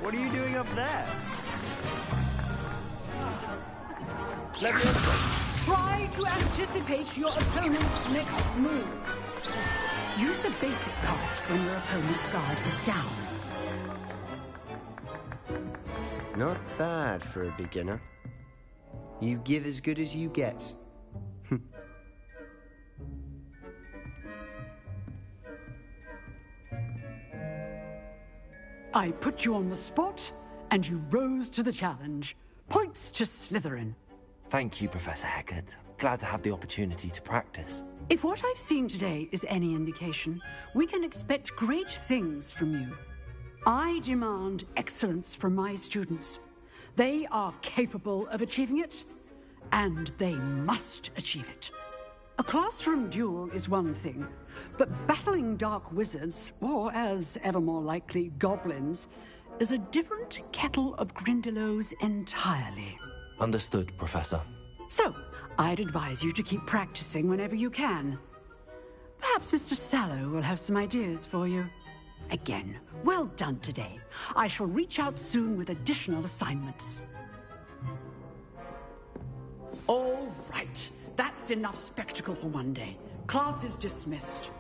Speaker 12: What are you doing up there?
Speaker 15: Leviosa!
Speaker 5: Try to anticipate your opponent's next move. Use the basic cast when your opponent's guard is down.
Speaker 12: Not bad for a beginner. You give as good as you get.
Speaker 5: I put you on the spot, and you rose to the challenge. Points to Slytherin.
Speaker 15: Thank you, Professor Heckard. Glad to have the opportunity to practice.
Speaker 5: If what I've seen today is any indication, we can expect great things from you. I demand excellence from my students. They are capable of achieving it, and they must achieve it. A classroom duel is one thing, but battling dark wizards, or as ever more likely, goblins, is a different kettle of Grindylows entirely.
Speaker 15: Understood, Professor.
Speaker 5: So, I'd advise you to keep practicing whenever you can. Perhaps Mr. Sallow will have some ideas for you. Again, well done today. I shall reach out soon with additional assignments. All right. That's enough spectacle for one day. Class is dismissed.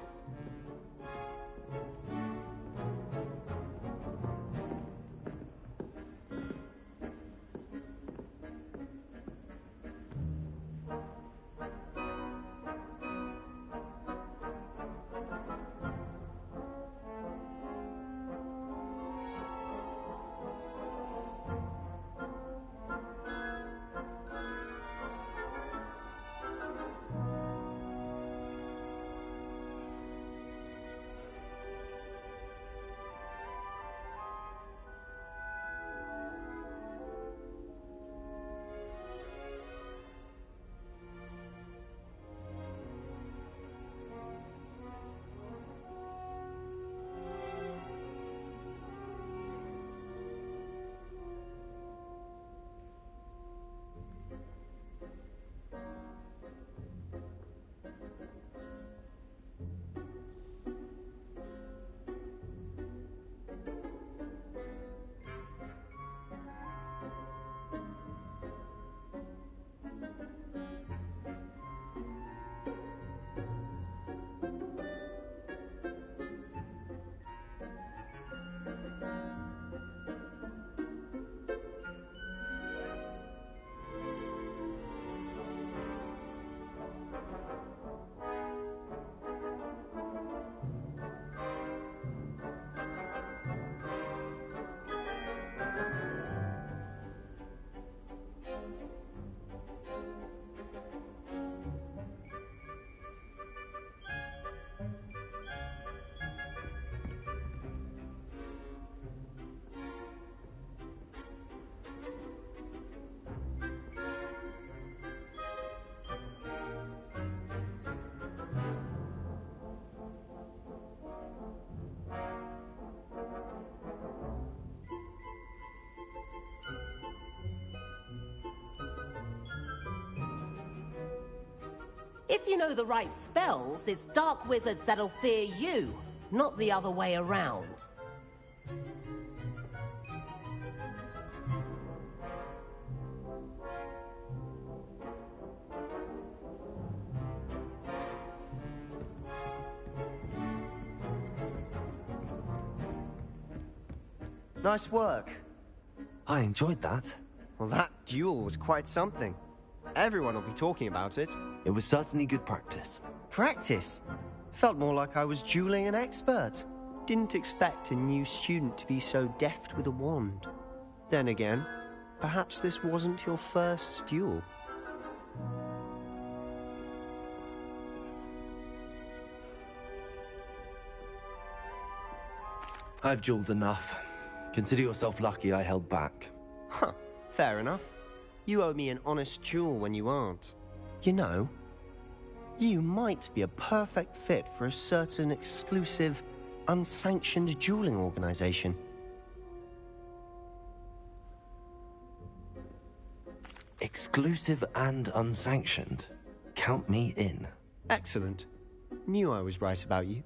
Speaker 7: If you know the right spells, it's dark wizards that'll fear you, not the other way around.
Speaker 12: Nice work.
Speaker 15: I enjoyed that.
Speaker 12: Well, that duel was quite something. Everyone will be talking about it.
Speaker 15: It was certainly good practice.
Speaker 12: Practice? Felt more like I was dueling an expert. Didn't expect a new student to be so deft with a wand. Then again, perhaps this wasn't your first duel.
Speaker 15: I've dueled enough. Consider yourself lucky I held back.
Speaker 12: Huh, fair enough. You owe me an honest duel when you aren't. You know, you might be a perfect fit for a certain exclusive, unsanctioned dueling organization.
Speaker 15: Exclusive and unsanctioned. Count me in.
Speaker 12: Excellent. Knew I was right about you.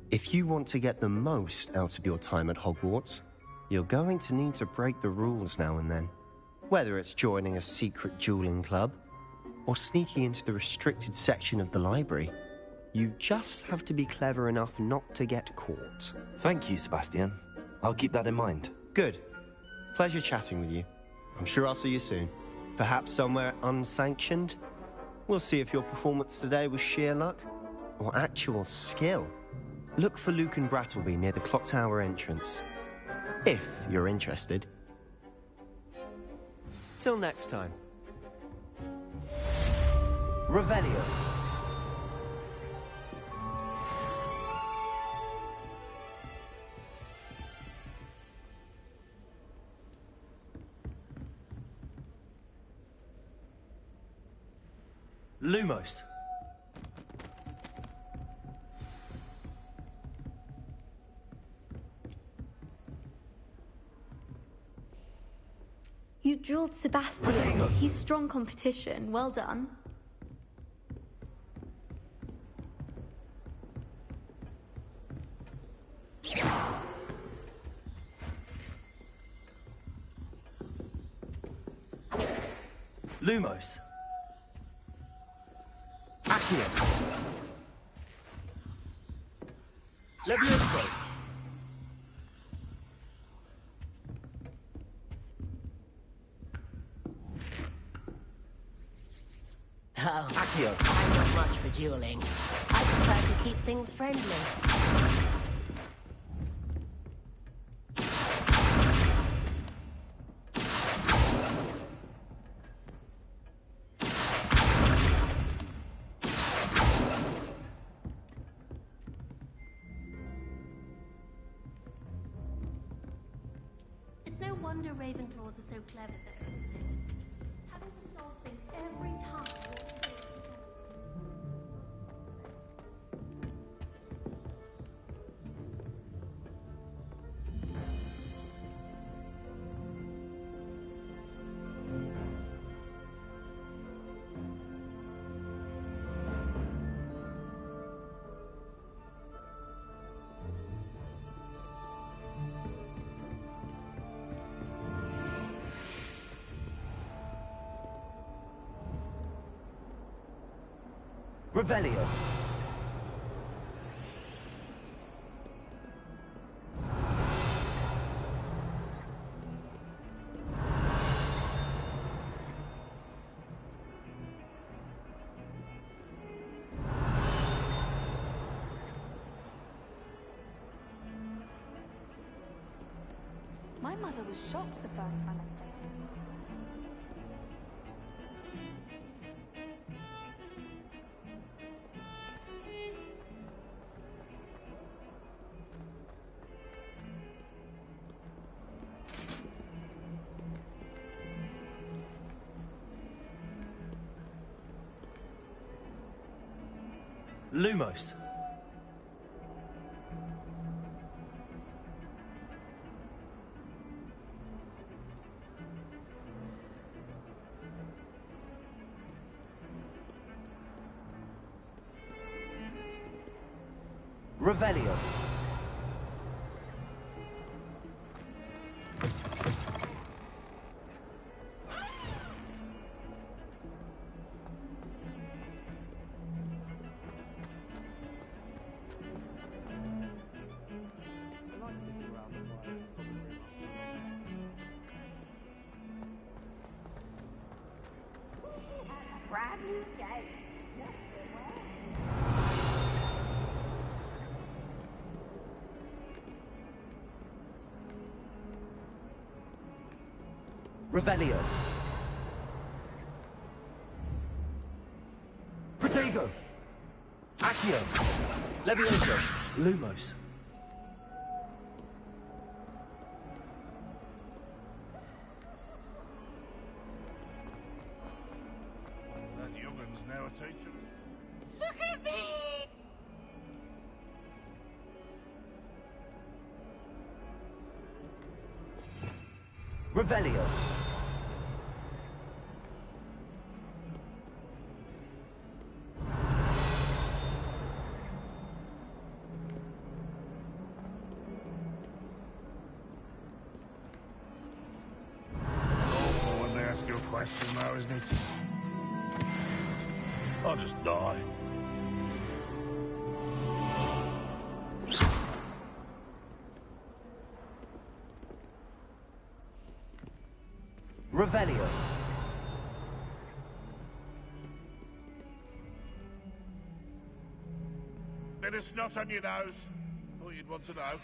Speaker 12: If you want to get the most out of your time at Hogwarts, you're going to need to break the rules now and then. Whether it's joining a secret dueling club, or sneaking into the restricted section of the library, you just have to be clever enough not to get caught.
Speaker 15: Thank you, Sebastian. I'll keep that in mind.
Speaker 12: Good. Pleasure chatting with you. I'm sure I'll see you soon. Perhaps somewhere unsanctioned? We'll see if your performance today was sheer luck, or actual skill. Look for Luke and Brattleby near the clock tower entrance. If you're interested. Till next time.
Speaker 1: Revelio.
Speaker 15: Lumos.
Speaker 2: You dueled Sebastian. He's strong competition. Well done.
Speaker 15: Lumos.
Speaker 12: Accio. Levioso.
Speaker 7: Oh,
Speaker 12: Accio.
Speaker 7: I'm not much for dueling. I prefer to keep things friendly.
Speaker 4: It's no wonder Ravenclaws are so clever, though, isn't it? Having to solve things every time.
Speaker 1: Revelio.
Speaker 21: My mother was shocked the first time I played.
Speaker 15: Lumos.
Speaker 1: Revelio. Revelio. Protego. Accio. Levioso. Lumos.
Speaker 9: That youngun's now a teacher.
Speaker 16: Look at me!
Speaker 1: Revelio.
Speaker 9: Awful when they ask you a question now, isn't it? I'll just die.
Speaker 1: Revelio.
Speaker 9: Bit of snot on your nose. Thought you'd want to know.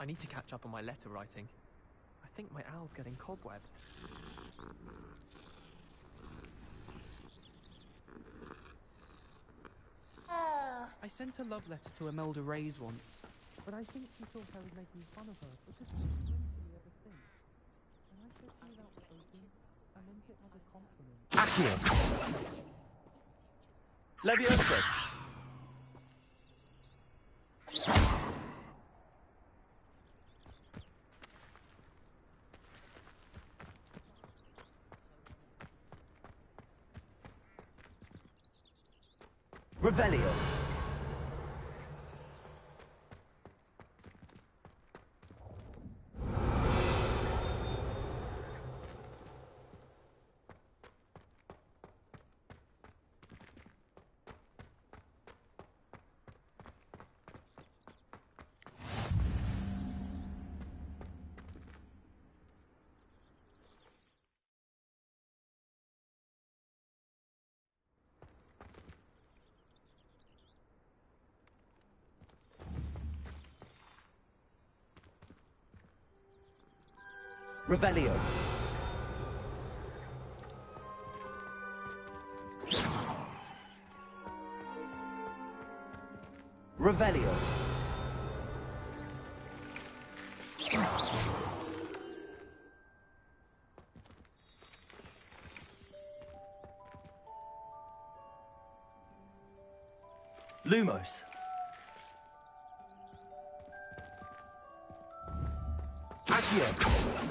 Speaker 6: I need to catch up on my letter writing. I think my owl's getting cobwebbed. I sent a love letter to Imelda Reyes once, but I think she thought I was making fun of her because she's been to me ever since. And I said she without spoken, I meant it as a compliment.
Speaker 1: Accio. Levioso. Revelio. Revelio. Revelio. Lumos. Accio.